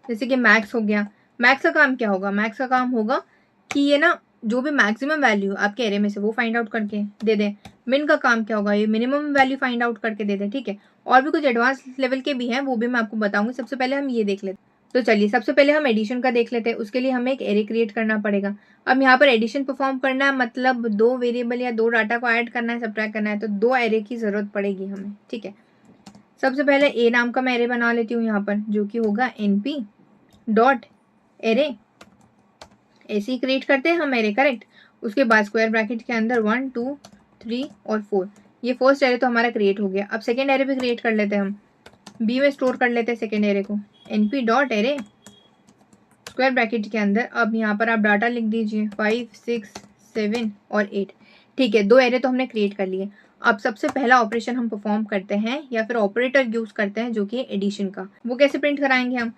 जैसे कि मैक्स हो गया। मैक्स का काम क्या होगा, मैक्स का काम होगा कि ये ना जो भी मैक्सिमम वैल्यू आपके एरे में से वो फाइंड आउट करके दे दे। मिन का काम क्या होगा, ये मिनिमम वैल्यू फाइंड आउट करके दे दे, ठीक है। और भी कुछ एडवांस लेवल के भी हैं, वो भी मैं आपको बताऊंगी। सबसे पहले हम ये देख लेते हैं। तो चलिए सबसे पहले हम एडिशन का देख लेते हैं। उसके लिए हमें एक एरे क्रिएट करना पड़ेगा। अब यहाँ पर एडिशन परफॉर्म करना है, मतलब 2 वेरिएबल या 2 डाटा को ऐड करना है, सब्ट्रैक्ट करना है, तो 2 एरे की जरूरत पड़ेगी हमें, ठीक है। सबसे पहले ए नाम का मैं एरे बना लेती हूँ यहाँ पर, जो कि होगा np डॉट एरे। ऐसे ही क्रिएट करते हैं हम एरे, करेक्ट। उसके बाद स्क्वायर ब्रैकेट के अंदर 1 2 3 और 4, ये फर्स्ट एरे तो हमारा क्रिएट हो गया। अब सेकेंड एरे भी क्रिएट कर लेते हैं हम, बी में स्टोर कर लेते हैं सेकेंड एरे को, np dot array square bracket के अंदर। अब यहाँ पर आप डाटा लिख दीजिए 5 6 7 और 8, ठीक है। 2 एरे तो हमने क्रिएट कर लिए। अब सबसे पहला ऑपरेशन हम परफॉर्म करते हैं या फिर ऑपरेटर यूज करते हैं, जो कि एडिशन का। वो कैसे प्रिंट कराएंगे हम,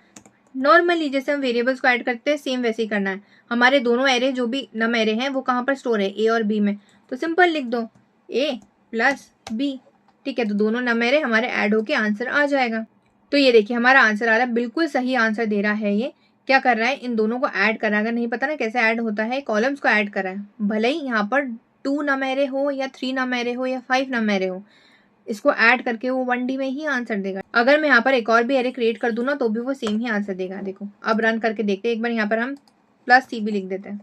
नॉर्मली जैसे हम वेरिएबल्स को ऐड करते हैं सेम वैसे ही करना है। हमारे दोनों एरे जो भी नम एरे हैं वो कहाँ पर स्टोर है, ए और बी में, तो सिंपल लिख दो ए प्लस बी, ठीक है। तो दोनों नम एरे हमारे ऐड होके आंसर आ जाएगा। तो ये देखिए हमारा आंसर आ रहा है, बिल्कुल सही आंसर दे रहा है। ये क्या कर रहा है, इन दोनों को ऐड कर रहा है। अगर नहीं पता ना कैसे ऐड होता है, कॉलम्स को ऐड कर रहा है। भले ही यहाँ पर 2 नम एरे हो या 3 नम एरे हो या 5 नम एरे हो, इसको ऐड करके वो 1D में ही आंसर देगा। अगर मैं यहाँ पर एक और भी एरे क्रिएट कर दूं ना, तो भी वो सेम ही आंसर देगा। देखो अब रन करके देखते हैं एक बार। यहाँ पर हम +c भी लिख देते हैं।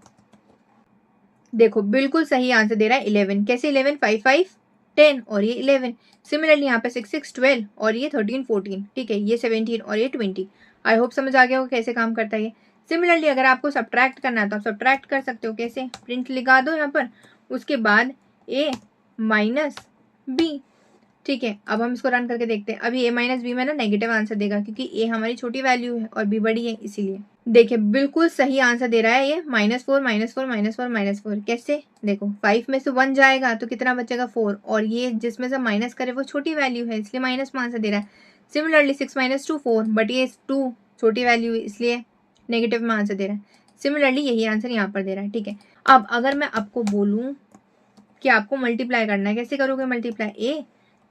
देखो बिल्कुल सही आंसर दे रहा है 11। कैसे 11, 5 5 10 और ये 11। सिमिलरली यहाँ पे 6 6 12 और ये 13 14, ठीक है। ये 17 और ये 20। आई होप समझ आ गया होगा कैसे काम करता है ये। सिमिलरली अगर आपको सब्ट्रैक्ट करना है तो आप सब्ट्रैक्ट कर सकते हो। कैसे, प्रिंट लगा दो यहाँ पर, उसके बाद a माइनस बी, ठीक है। अब हम इसको रन करके देखते हैं। अभी a माइनस बी में ना नेगेटिव आंसर देगा, क्योंकि a हमारी छोटी वैल्यू है और b बड़ी है, इसीलिए। देखिए बिल्कुल सही आंसर दे रहा है ये, -4 -4 -4 -4। कैसे, देखो 5 में से 1 जाएगा तो कितना बचेगा 4, और ये जिसमें से माइनस करे वो छोटी वैल्यू है, इसलिए माइनस में आंसर दे रहा है। सिमिलरली 6 - 2 4, बट ये 2 छोटी वैल्यू है, इसलिए नेगेटिव में आंसर दे रहा है। सिमिलरली यही आंसर यहाँ पर दे रहा है, ठीक है। अब अगर मैं आपको बोलूँ कि आपको मल्टीप्लाई करना है, कैसे करोगे मल्टीप्लाई, ए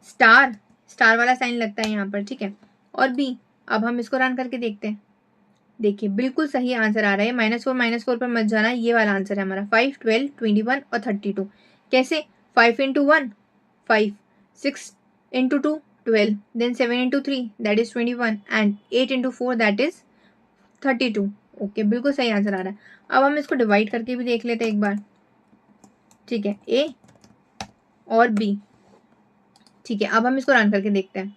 स्टार वाला साइन लगता है यहाँ पर, ठीक है, और बी। अब हम इसको रन करके देखते हैं। देखिए बिल्कुल सही आंसर आ रहा है। -4 पर मत जाना, ये वाला आंसर है हमारा। 5 12 21 और 32। कैसे, 5 × 1 5, 6 × 2 12, then 7 × 3 that is 21 and 8 × 4 that is 32। Okay, बिल्कुल सही आंसर आ रहा है। अब हम इसको डिवाइड करके भी देख लेते हैं एक बार, ठीक है, ए और बी, ठीक है। अब हम इसको रन करके देखते हैं।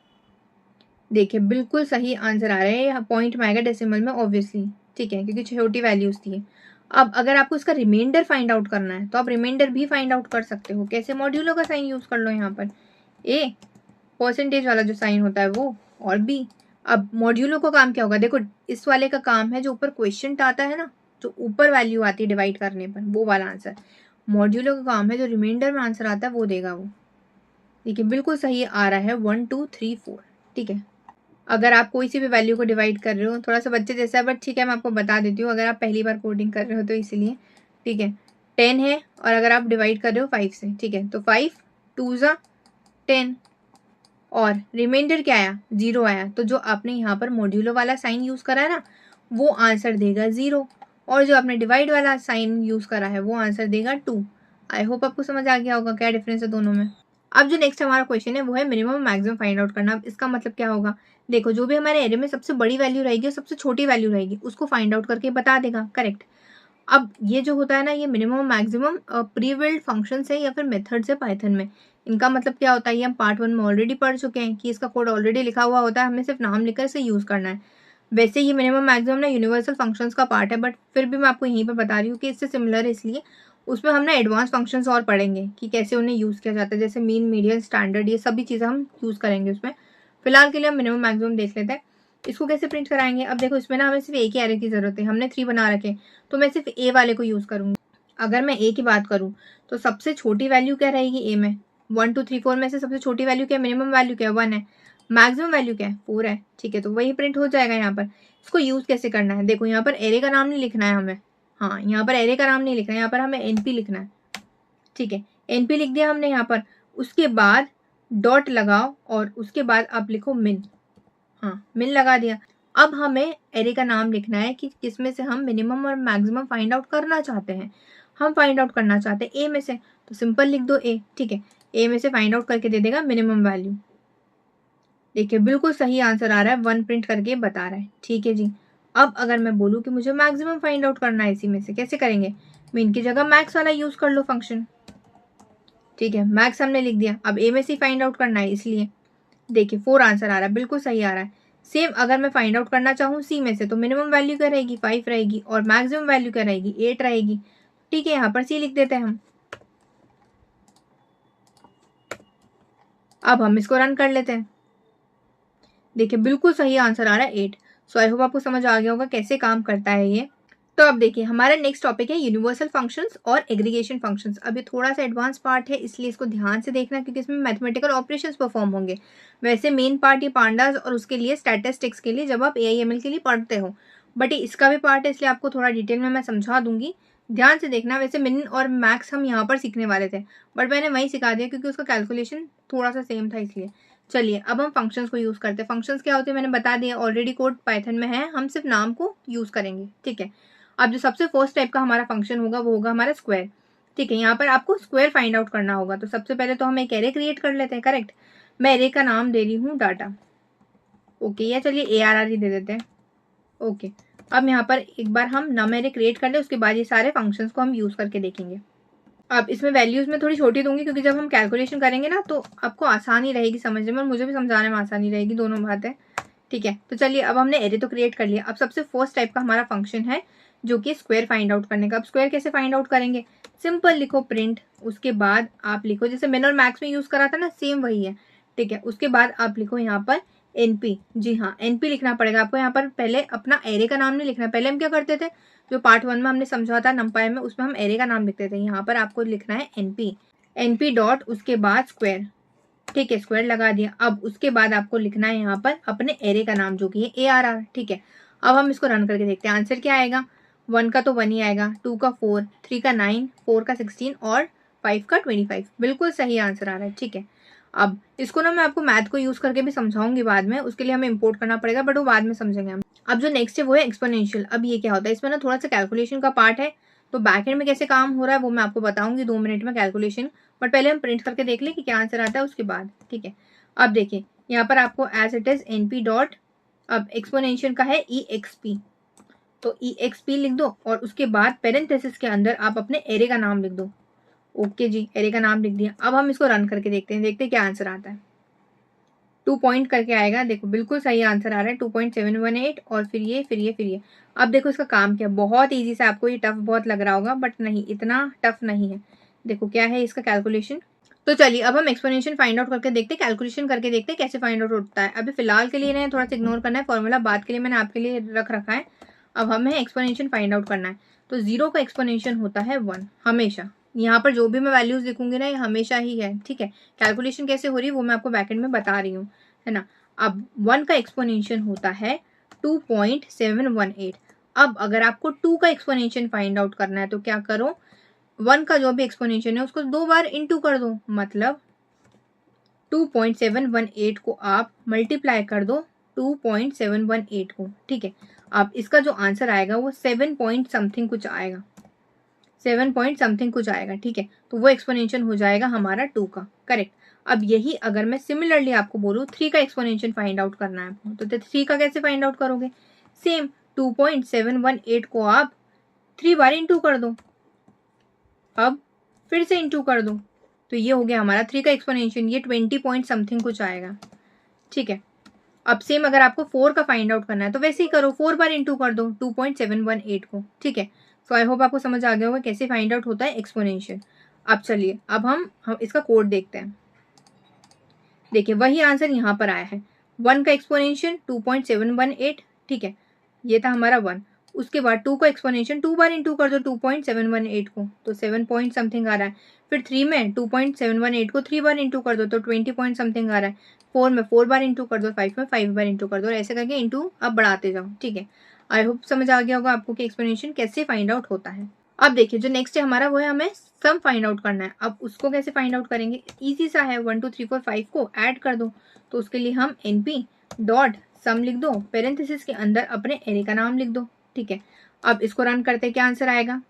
देखिए बिल्कुल सही आंसर आ रहा है। यहाँ पॉइंट में आएगा, डेसिमल में ऑब्वियसली, ठीक है, क्योंकि छोटी वैल्यूज थी। अब अगर आपको इसका रिमाइंडर फाइंड आउट करना है तो आप रिमाइंडर भी फाइंड आउट कर सकते हो। कैसे, मॉड्यूलो का साइन यूज कर लो यहाँ पर, ए परसेंटेज वाला जो साइन होता है वो, और बी अब मॉड्यूलो का काम क्या होगा, देखो इस वाले का काम है जो ऊपर क्वेश्चन आता है ना, जो ऊपर वैल्यू आती है डिवाइड करने पर, वो वाला आंसर। मॉड्यूलो का काम है जो रिमाइंडर में आंसर आता है वो देगा वो। देखिए बिल्कुल सही आ रहा है 1 2 3 4। ठीक है, अगर आप कोई सी भी वैल्यू को डिवाइड कर रहे हो, थोड़ा सा बच्चे जैसा है बट ठीक है मैं आपको बता देती हूँ, अगर आप पहली बार कोडिंग कर रहे हो तो इसलिए। ठीक है, 10 है और अगर आप डिवाइड कर रहे हो 5 से, ठीक है, तो 5 2 ज़ा 10 और रिमाइंडर क्या आया, 0 आया। तो जो आपने यहाँ पर मॉड्यूलो वाला साइन यूज़ करा है ना, वो आंसर देगा 0, और जो आपने डिवाइड वाला साइन यूज़ करा है वो आंसर देगा 2। आई होप आपको समझ आ गया होगा क्या डिफरेंस है दोनों में। अब जो नेक्स्ट हमारा क्वेश्चन है वो है मिनिमम और मैक्सिमम फाइंड आउट करना। अब इसका मतलब क्या होगा, देखो जो भी हमारे एरे में सबसे बड़ी वैल्यू रहेगी और सबसे छोटी वैल्यू रहेगी उसको फाइंड आउट करके बता देगा, करेक्ट। अब ये जो होता है ना, ये minimum maximum pre build functions है या फिर मेथड्स है पाइथन में। इनका मतलब क्या होता है, ये हम पार्ट 1 में ऑलरेडी पढ़ चुके हैं कि इसका कोड ऑलरेडी लिखा हुआ होता है, हमें सिर्फ नाम लिखकर इसे यूज़ करना है। वैसे ये मिनिमम मैक्सिमम ना यूनिवर्सल फंक्शंस का पार्ट है, बट फिर भी मैं आपको यहीं पर बता रही हूँ कि इससे सिमिलर है, इसलिए उसमें हम ना एडवांस फंक्शंस और पढ़ेंगे कि कैसे उन्हें यूज़ किया जाता है, जैसे मीन मीडियन स्टैंडर्ड, ये सभी चीज़ें हम यूज़ करेंगे उसमें। फिलहाल के लिए हम मिनिमम मैक्सिमम देख लेते हैं। इसको कैसे प्रिंट कराएंगे, अब देखो इसमें ना हमें सिर्फ एक ही एरे की जरूरत है, हमने 3 बना रखे, तो मैं सिर्फ ए वाले को यूज़ करूँगी। अगर मैं ए की बात करूँ तो सबसे छोटी वैल्यू क्या रहेगी ए में, 1 2 3 4 में से सबसे छोटी वैल्यू क्या है, मिनिमम वैल्यू क्या है 1 है, मैक्सिमम वैल्यू क्या है 4 है। ठीक है, तो वही प्रिंट हो जाएगा यहाँ पर। इसको यूज़ कैसे करना है, देखो यहाँ पर एरे का नाम नहीं लिखना है हमें, हाँ यहाँ पर एरे का नाम नहीं लिखना है, यहाँ पर हमें एनपी लिखना है। ठीक है, एनपी लिख दिया हमने यहाँ पर, उसके बाद डॉट लगाओ और उसके बाद आप लिखो मिन, हाँ मिन लगा दिया। अब हमें एरे का नाम लिखना है कि किसमें से हम मिनिमम और मैक्सिमम फाइंड आउट करना चाहते हैं। हम फाइंड आउट करना चाहते हैं ए में से, तो सिंपल लिख दो ए। ठीक है, ए में से फाइंड आउट करके दे देगा मिनिमम वैल्यू। देखिए बिल्कुल सही आंसर आ रहा है, 1 प्रिंट करके बता रहा है। ठीक है जी, अब अगर मैं बोलूँ कि मुझे मैक्सिमम फाइंड आउट करना है इसी में से, कैसे करेंगे, मीन की जगह मैक्स वाला यूज कर लो फंक्शन। ठीक है, मैक्स हमने लिख दिया, अब ए में से फाइंड आउट करना है, इसलिए देखिए 4 आंसर आ रहा है, बिल्कुल सही आ रहा है। सेम अगर मैं फाइंड आउट करना चाहूँ सी में से, तो मिनिमम वैल्यू क्या रहेगी 5 रहेगी और मैक्सिमम वैल्यू क्या रहेगी 8 रहेगी। ठीक है, यहाँ पर सी लिख देते हैं हम। अब हम इसको रन कर लेते हैं, देखिए बिल्कुल सही आंसर आ रहा है 8। सो आई होप आपको समझ आ गया होगा कैसे काम करता है ये। तो अब देखिए हमारा नेक्स्ट टॉपिक है यूनिवर्सल फंक्शंस और एग्रीगेशन फंक्शंस। अब ये थोड़ा सा एडवांस पार्ट है, इसलिए इसको ध्यान से देखना क्योंकि इसमें मैथमेटिकल ऑपरेशंस परफॉर्म होंगे। वैसे मेन पार्ट ये पांडास और उसके लिए स्टैटिस्टिक्स के लिए जब आप AIML के लिए पढ़ते हो, बट ये इसका भी पार्ट है, इसलिए आपको थोड़ा डिटेल में मैं समझा दूंगी, ध्यान से देखना। वैसे मिन और मैक्स हम यहाँ पर सीखने वाले थे, बट मैंने वहीं सिखा दिया क्योंकि उसका कैलकुलेशन थोड़ा सा सेम था, इसलिए। चलिए अब हम फंक्शंस को यूज़ करते हैं। फंक्शंस क्या होते हैं मैंने बता दिया, ऑलरेडी कोड पाइथन में है, हम सिर्फ नाम को यूज़ करेंगे। ठीक है, अब जो सबसे फर्स्ट टाइप का हमारा फंक्शन होगा वो होगा हमारा स्क्वायर। ठीक है, यहाँ पर आपको स्क्वायर फाइंड आउट करना होगा, तो सबसे पहले तो हम एक एरे क्रिएट कर लेते हैं, करेक्ट। मैं एरे का नाम दे रही हूँ डाटा, ओके, या चलिए ARR ही दे देते हैं, ओके। अब यहाँ पर एक बार हम नम एरे क्रिएट कर ले, उसके बाद ये सारे फंक्शंस को हम यूज़ करके देखेंगे। अब इसमें वैल्यूज में थोड़ी छोटी दूंगी क्योंकि जब हम कैलकुलेशन करेंगे ना तो आपको आसानी रहेगी समझने में और मुझे भी समझाने में आसानी रहेगी, दोनों बात है। ठीक है, तो चलिए अब हमने एरे तो क्रिएट कर लिया। अब सबसे फर्स्ट टाइप का हमारा फंक्शन है जो कि स्क्वायर फाइंड आउट करने का। अब स्क्वायर कैसे फाइंड आउट करेंगे, सिंपल लिखो प्रिंट, उसके बाद आप लिखो जैसे मिन और मैक्स में यूज करा था ना, सेम वही है। ठीक है, उसके बाद आप लिखो यहाँ पर एनपी, जी हाँ एनपी लिखना पड़ेगा आपको। यहाँ पर पहले अपना एरे का नाम नहीं लिखना, पहले हम क्या करते थे, जो पार्ट 1 में हमने समझा था नंपाई में, उसमें हम एरे का नाम लिखते थे। यहाँ पर आपको लिखना है एनपी डॉट उसके बाद स्क्वायर। ठीक है, स्क्वायर लगा दिया। अब उसके बाद आपको लिखना है यहाँ पर अपने एरे का नाम जो कि है ARR। ठीक है, अब हम इसको रन करके देखते हैं आंसर क्या आएगा। 1 का तो 1 ही आएगा, 2 का 4, 3 का 9, 4 का 16 और 5 का 25, बिल्कुल सही आंसर आ रहा है। ठीक है, अब इसको ना मैं आपको मैथ को यूज करके भी समझाऊंगी बाद में, उसके लिए हमें इंपोर्ट करना पड़ेगा, बट वो बाद में समझेंगे हम। अब जो नेक्स्ट है वो है एक्सपोनेंशियल। अब ये क्या होता है, इसमें ना थोड़ा सा कैलकुलेशन का पार्ट है, तो बैकएंड में कैसे काम हो रहा है वो मैं आपको बताऊंगी 2 मिनट में कैलकुलेशन, बट पहले हम प्रिंट करके देख लें कि क्या आंसर आता है उसके बाद। ठीक है, अब देखिए यहाँ पर आपको as it is NP dot, अब एक्सपोनेंशियल का है EXP, तो EXP लिख दो और उसके बाद पेरेंथेसिस के अंदर आप अपने एरे का नाम लिख दो। ओके जी, एरे का नाम लिख दिया। अब हम इसको रन करके देखते हैं, देखते हैं क्या आंसर आता है। 2 पॉइंट करके आएगा, देखो बिल्कुल सही आंसर आ रहा है 2.718 और फिर ये फिर ये फिर ये। अब देखो इसका काम क्या, बहुत ईजी से, आपको ये टफ बहुत लग रहा होगा बट नहीं, इतना टफ नहीं है। देखो क्या है इसका कैलकुलेशन, तो चलिए अब हम एक्सपोनेंशियल फाइंड आउट करके देखते हैं, कैलकुलेशन करके देखते हैं कैसे फाइंड आउट होता है। अभी फिलहाल के लिए थोड़ा सा इग्नोर करना है फॉर्मूला, बाद के लिए मैंने आपके लिए रख रखा है। अब हमें एक्सपोनेंशियल फाइंड आउट करना है। तो 0 का एक्सपोनेंशियल होता है 1 हमेशा। यहाँ पर जो भी मैं वैल्यूज लिखूंगी ना ये हमेशा ही है, ठीक है। कैलकुलेशन कैसे हो रही है वो मैं आपको बैकेंड में बता रही हूँ, है ना। अब 1 का एक्सपोनेंशियल होता है 2.718। अब अगर आपको 2 का एक्सपोनेंशियल फाइंड आउट करना है तो क्या करो, 1 का जो भी एक्सपोनेंशियल है उसको 2 बार इंटू कर दो, मतलब 2.718 को आप मल्टीप्लाई कर दो 2.718 को, ठीक है। अब इसका जो आंसर आएगा वो 7 पॉइंट समथिंग कुछ आएगा, 7 पॉइंट समथिंग कुछ आएगा, ठीक है। तो वो एक्सपोनेंशियल हो जाएगा हमारा 2 का, करेक्ट। अब यही अगर मैं सिमिलरली आपको बोलूँ 3 का एक्सपोनेंशियल फाइंड आउट करना है आपको, तो 3 का कैसे फाइंड आउट करोगे, सेम 2.718 को आप 3 बार इंटू कर दो, अब फिर से इंटू कर दो, तो ये हो गया हमारा 3 का एक्सपोनेंशियल, ये 20 पॉइंट समथिंग कुछ आएगा, ठीक है। अब सेम अगर आपको 4 का फाइंड आउट करना है तो वैसे ही करो, 4 बार इंटू कर दो 2.718 को, ठीक है। सो आई होप आपको समझ आ गया होगा कैसे फाइंड आउट होता है एक्सपोनेंशियल। अब चलिए अब हम इसका कोड देखते हैं। देखिए वही आंसर यहाँ पर आया है, 1 का एक्सपोनेंशियल 2.718, ठीक है, ये था हमारा 1। उसके बाद 2 का एक्सपोनेंशियल 2 बार इंटू कर दो 2.718 को, तो 7 पॉइंट समथिंग आ रहा है। फिर 3 में 2.718 को 3 बार इंटू कर दो तो 20 पॉइंट समथिंग आ रहा है। 4 में 4 बार इंटू कर दो, 5 में 5 बार इंटू कर दो, और ऐसे करके इंटू अब बढ़ाते जाओ, ठीक है। आई होप समझ आ गया होगा आपको कि एक्सपोनेंशियल कैसे फाइंड आउट होता है। अब देखिए जो नेक्स्ट है हमारा वो है हमें सम फाइंड आउट करना है। अब उसको कैसे फाइंड आउट करेंगे, इजी सा है, 1 2 3 4 5 को ऐड कर दो। तो उसके लिए हम np डॉट सम लिख दो, पेरेंथेसिस के अंदर अपने एरे का नाम लिख दो, ठीक है। अब इसको रन करते क्या आंसर आएगा,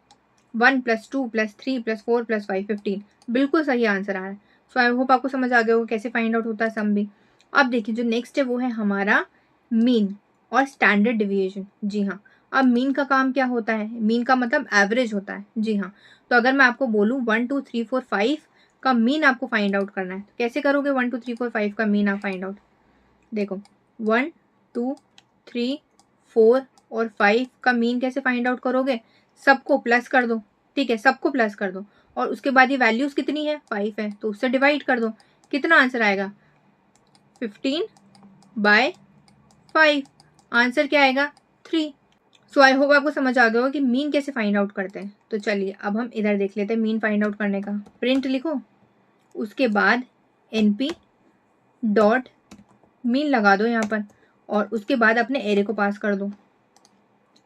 1 + 2 + 3 + 4 + 5 15, बिल्कुल सही आंसर आ रहा है। सो आई होप आपको समझ आ गया होगा कैसे फाइंड आउट होता है सम भी। अब देखिए जो नेक्स्ट है वो है हमारा मीन और स्टैंडर्ड डिविएशन। जी हाँ, अब मीन का काम क्या होता है, मीन का मतलब एवरेज होता है। जी हाँ, तो अगर मैं आपको बोलूँ 1 2 3 4 5 का मीन आपको फाइंड आउट करना है तो कैसे करोगे, 1 2 3 4 5 का मीन आप फाइंड आउट, देखो 1 2 3 4 और 5 का मीन कैसे फाइंड आउट करोगे, सबको प्लस कर दो, ठीक है, सबको प्लस कर दो, और उसके बाद ये वैल्यूज कितनी है 5 है तो उससे डिवाइड कर दो, कितना आंसर आएगा 15/5, आंसर क्या आएगा 3। सो आई होप आपको समझ आ गया होगा कि मीन कैसे फाइंड आउट करते हैं। तो चलिए अब हम इधर देख लेते हैं मीन फाइंड आउट करने का। प्रिंट लिखो, उसके बाद np डॉट मीन लगा दो यहाँ पर, और उसके बाद अपने एरे को पास कर दो,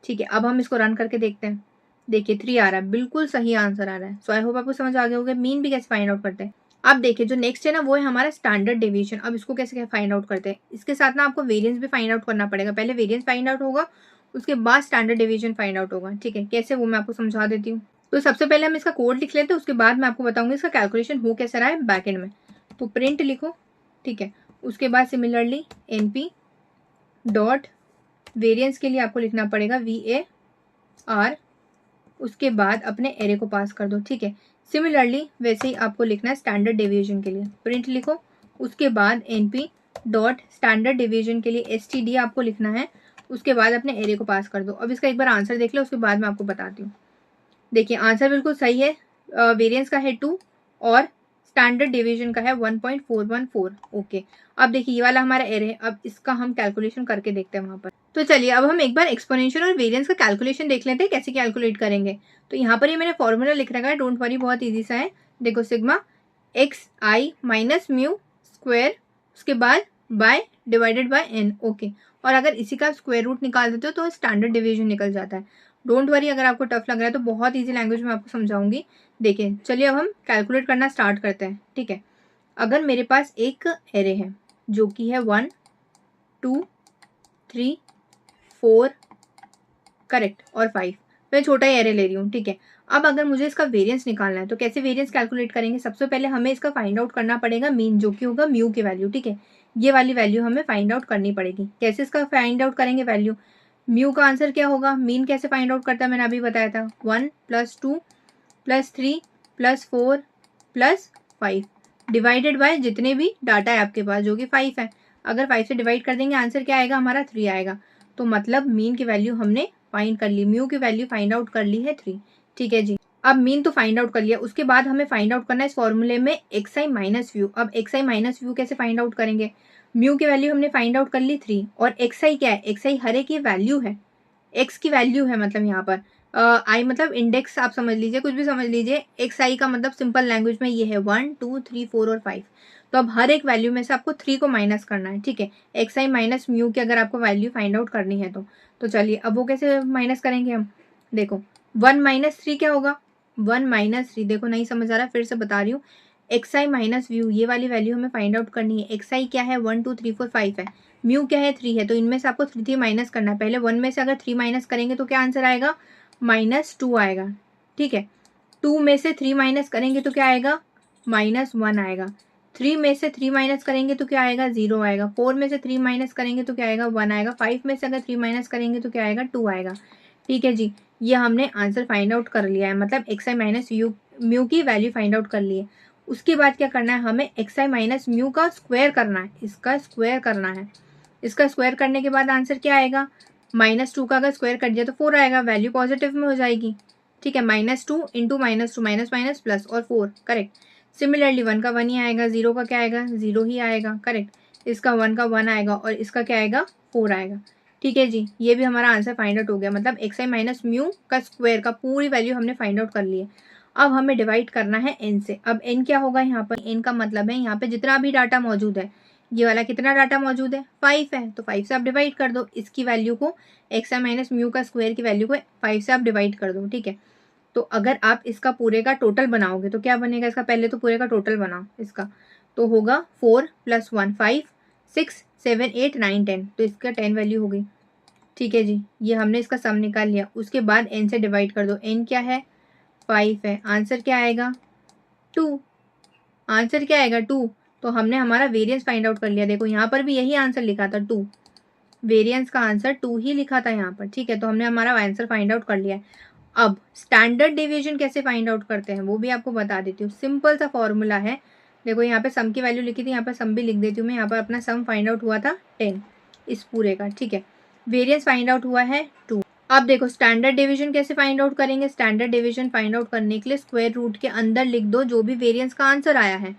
ठीक है। अब हम इसको रन करके देखते हैं, देखिए 3 आ रहा है, बिल्कुल सही आंसर आ रहा है। सो आई होप आपको समझ आ गया होगा मीन भी कैसे फाइंड आउट करते हैं। अब देखिए जो नेक्स्ट है ना वो है हमारा स्टैंडर्ड डेविएशन। अब इसको कैसे फाइंड आउट करते हैं, इसके साथ ना आपको वेरिएंस भी फाइंड आउट करना पड़ेगा। पहले वेरिएंस फाइंड आउट होगा, उसके बाद स्टैंडर्ड डेविएशन फाइंड आउट होगा, ठीक है। कैसे वो मैं आपको समझा देती हूँ। तो सबसे पहले हम इसका कोड लिख लेते हैं, उसके बाद मैं आपको बताऊंगी इसका कैलकुलेशन हो कैसे रहा है बैकएंड में। तो प्रिंट लिखो, ठीक है, उसके बाद सिमिलरली np डॉट वेरिएंस के लिए आपको लिखना पड़ेगा VAR, उसके बाद अपने एरे को पास कर दो, ठीक है। सिमिलरली वैसे ही आपको लिखना है स्टैंडर्ड डेविएशन के लिए, प्रिंट लिखो, उसके बाद np डॉट स्टैंडर्ड डेविएशन के लिए std आपको लिखना है, उसके बाद अपने एरे को पास कर दो। अब इसका एक बार आंसर देख लो, उसके बाद मैं आपको बताती हूँ। देखिए आंसर बिल्कुल सही है, वेरिएंस का है 2 और स्टैंडर्ड डेविएशन का है 1.414। ओके, अब देखिए ये वाला हमारा एरे है, अब इसका हम कैलकुलेशन करके देखते हैं वहां पर। तो चलिए अब हम एक बार एक्सपोनेंशियल और वेरिएंस का कैलकुलेशन देख लेते हैं कैसे कैलकुलेट करेंगे। तो यहाँ पर ये मैंने फॉर्मूला लिख रखा है, डोंट वरी, बहुत ईजी सा है। देखो sigma xi minus mu square, उसके बाद by divided by n, okay. और अगर इसी का स्क्वायर रूट निकाल देते हो तो स्टैंडर्ड डिवीजन निकल जाता है। डोंट वरी, अगर आपको टफ लग रहा है तो बहुत ईजी लैंग्वेज में आपको समझाऊंगी। देखिए चलिए अब हम कैलकुलेट करना स्टार्ट करते हैं, ठीक है। अगर मेरे पास एक एरे है जो कि है 1 2 3 4 करेक्ट और 5, मैं छोटा ही एरे ले रही हूँ, ठीक है। अब अगर मुझे इसका वेरिएंस निकालना है तो कैसे वेरिएंस कैलकुलेट करेंगे, सबसे पहले हमें इसका फाइंड आउट करना पड़ेगा मीन, जो कि होगा म्यू की वैल्यू, ठीक है। ये वाली वैल्यू हमें फाइंड आउट करनी पड़ेगी। कैसे इसका फाइंड आउट करेंगे वैल्यू, म्यू का आंसर क्या होगा, मीन कैसे फाइंड आउट करता है मैंने अभी बताया था, 1 + 2 + 3 + 4 + 5 डिवाइडेड बाय जितने भी डाटा है आपके पास जो कि 5 है। अगर 5 से डिवाइड कर देंगे आंसर क्या आएगा हमारा 3 आएगा। तो मतलब मीन की वैल्यू हमने फाइंड कर ली, म्यू की वैल्यू फाइंड आउट कर ली है 3, ठीक है जी। अब मीन तो फाइंड आउट कर लिया, उसके बाद हमें फाइंड आउट करना है इस फॉर्मूले में xi माइनस व्यू। अब xi माइनस व्यू कैसे फाइंड आउट करेंगे? म्यू की वैल्यू हमने फाइंड आउट कर ली 3 और xi क्या है? xi हर एक ये वैल्यू है, x की वैल्यू है, मतलब यहाँ पर आई मतलब इंडेक्स आप समझ लीजिए, कुछ भी समझ लीजिए। xi का मतलब सिंपल लैंग्वेज में ये है 1 2 3 4 और 5। तो अब हर एक वैल्यू में से आपको 3 को माइनस करना है, ठीक है। xi माइनस म्यू की अगर आपको वैल्यू फाइंड आउट करनी है तो चलिए अब वो कैसे माइनस करेंगे हम? देखो 1 माइनस 3 क्या होगा? 1 माइनस 3, देखो नहीं समझ आ रहा, फिर से बता रही हूँ। xi माइनस व्यू ये वाली वैल्यू हमें फाइंड आउट करनी है। xi क्या है? 1 2 3 4 5 है, म्यू क्या है? 3 है। तो इनमें से आपको 3 माइनस करना है। पहले 1 में से अगर 3 माइनस करेंगे तो क्या आंसर आएगा? -2 आएगा, ठीक है। 2 में से 3 माइनस करेंगे तो क्या आएगा? -1 आएगा। 3 में से 3 माइनस करेंगे तो क्या आएगा? 0 आएगा। 4 में से 3 माइनस करेंगे तो क्या आएगा? 1 आएगा। 5 में से अगर 3 माइनस करेंगे तो क्या आएगा? 2 आएगा, ठीक है जी। ये हमने आंसर फाइंड आउट कर लिया है, मतलब xi माइनस म्यू की वैल्यू फाइंड आउट कर ली है। उसके बाद क्या करना है? हमें xi माइनस म्यू का स्क्वायर करना है, इसका स्क्वायर करना है। इसका स्क्वायर करने के बाद आंसर क्या आएगा? -2 का अगर स्क्वायर कर दिया तो 4 आएगा, वैल्यू पॉजिटिव में हो जाएगी, ठीक है। -2 इंटू -2 माइनस माइनस प्लस और 4, करेक्ट। सिमिलरली 1 का 1 ही आएगा, 0 का क्या आएगा? 0 ही आएगा, करेक्ट। इसका 1 का 1 आएगा और इसका क्या आएगा? 4 आएगा, ठीक है जी। ये भी हमारा आंसर फाइंड आउट हो गया, मतलब xi माइनस म्यू का स्क्वायर का पूरी वैल्यू हमने फाइंड आउट कर ली है। अब हमें डिवाइड करना है n से। अब n क्या होगा यहाँ पर? n का मतलब है यहाँ पे जितना भी डाटा मौजूद है, ये वाला कितना डाटा मौजूद है? 5 है, तो 5 से आप डिवाइड कर दो इसकी वैल्यू को, xi माइनस म्यू का स्क्वायर की वैल्यू को 5 से आप डिवाइड कर दो, ठीक है। तो अगर आप इसका पूरे का टोटल बनाओगे तो क्या बनेगा इसका? पहले तो पूरे का टोटल बनाओ इसका, तो होगा 4 + 1 5 6 7 8 9 10, तो इसका 10 वैल्यू हो गई, ठीक है जी। ये हमने इसका सम निकाल लिया। उसके बाद n से डिवाइड कर दो, n क्या है? 5 है। आंसर क्या आएगा? 2। आंसर क्या आएगा? 2। तो हमने हमारा वेरिएंस फाइंड आउट कर लिया। देखो यहाँ पर भी यही आंसर लिखा था 2, वेरिएंस का आंसर 2 ही लिखा था यहाँ पर, ठीक है। तो हमने हमारा आंसर फाइंड आउट कर लिया है। अब स्टैंडर्ड डेविएशन कैसे फाइंड आउट करते हैं वो भी आपको बता देती हूँ। सिंपल सा फॉर्मूला है। देखो यहाँ पे सम की वैल्यू लिखी थी, यहाँ पर सम भी लिख देती हूँ मैं। यहाँ पर अपना सम फाइंड आउट हुआ था 10 इस पूरे का, ठीक है। वेरिएंस फाइंड आउट हुआ है 2। अब देखो स्टैंडर्ड डिवीजन कैसे फाइंड आउट करेंगे? स्टैंडर्ड डिवीजन फाइंड आउट करने के लिए स्क्वायर रूट के अंदर लिख दो जो भी वेरिएंस का आंसर आया है।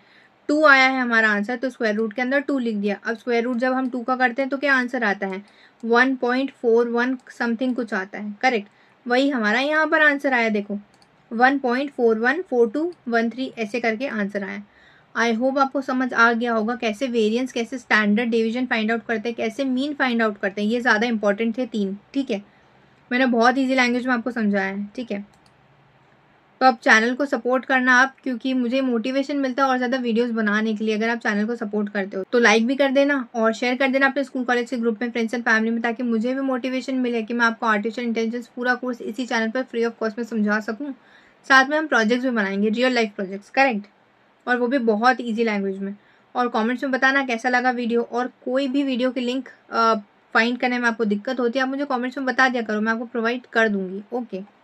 2 आया है हमारा आंसर, तो स्क्वायर रूट के अंदर 2 लिख दिया। अब स्क्वायर रूट जब हम 2 का करते हैं तो क्या आंसर आता है? 1.41 समथिंग कुछ आता है, करेक्ट। वही हमारा यहाँ पर आंसर आया, देखो 1.414213 ऐसे करके आंसर आया। आई होप आपको समझ आ गया होगा कैसे वेरिएंस, कैसे स्टैंडर्ड डिवीजन फाइंड आउट करते हैं, कैसे मीन फाइंड आउट करते हैं। ये ज़्यादा इंपॉर्टेंट थे 3, ठीक है। मैंने बहुत ईजी लैंग्वेज में आपको समझाया है, ठीक है। तो आप चैनल को सपोर्ट करना आप, क्योंकि मुझे मोटिवेशन मिलता है और ज़्यादा वीडियोस बनाने के लिए। अगर आप चैनल को सपोर्ट करते हो तो लाइक भी कर देना और शेयर कर देना अपने स्कूल कॉलेज के ग्रुप में, फ्रेंड्स एंड फैमिली में, ताकि मुझे भी मोटिवेशन मिले कि मैं आपको आर्टिफिशियल इंटेलिजेंस पूरा कोर्स इसी चैनल पर फ्री ऑफ कॉस्ट में समझा सकूँ। साथ में हम प्रोजेक्ट्स भी बनाएंगे, रियल लाइफ प्रोजेक्ट्स, करेक्ट, और वो भी बहुत ईजी लैंग्वेज में। और कमेंट्स में बताना कैसा लगा वीडियो, और कोई भी वीडियो की लिंक फाइंड करने में आपको दिक्कत होती है आप मुझे कमेंट्स में बता दिया करो, मैं आपको प्रोवाइड कर दूंगी। ओके।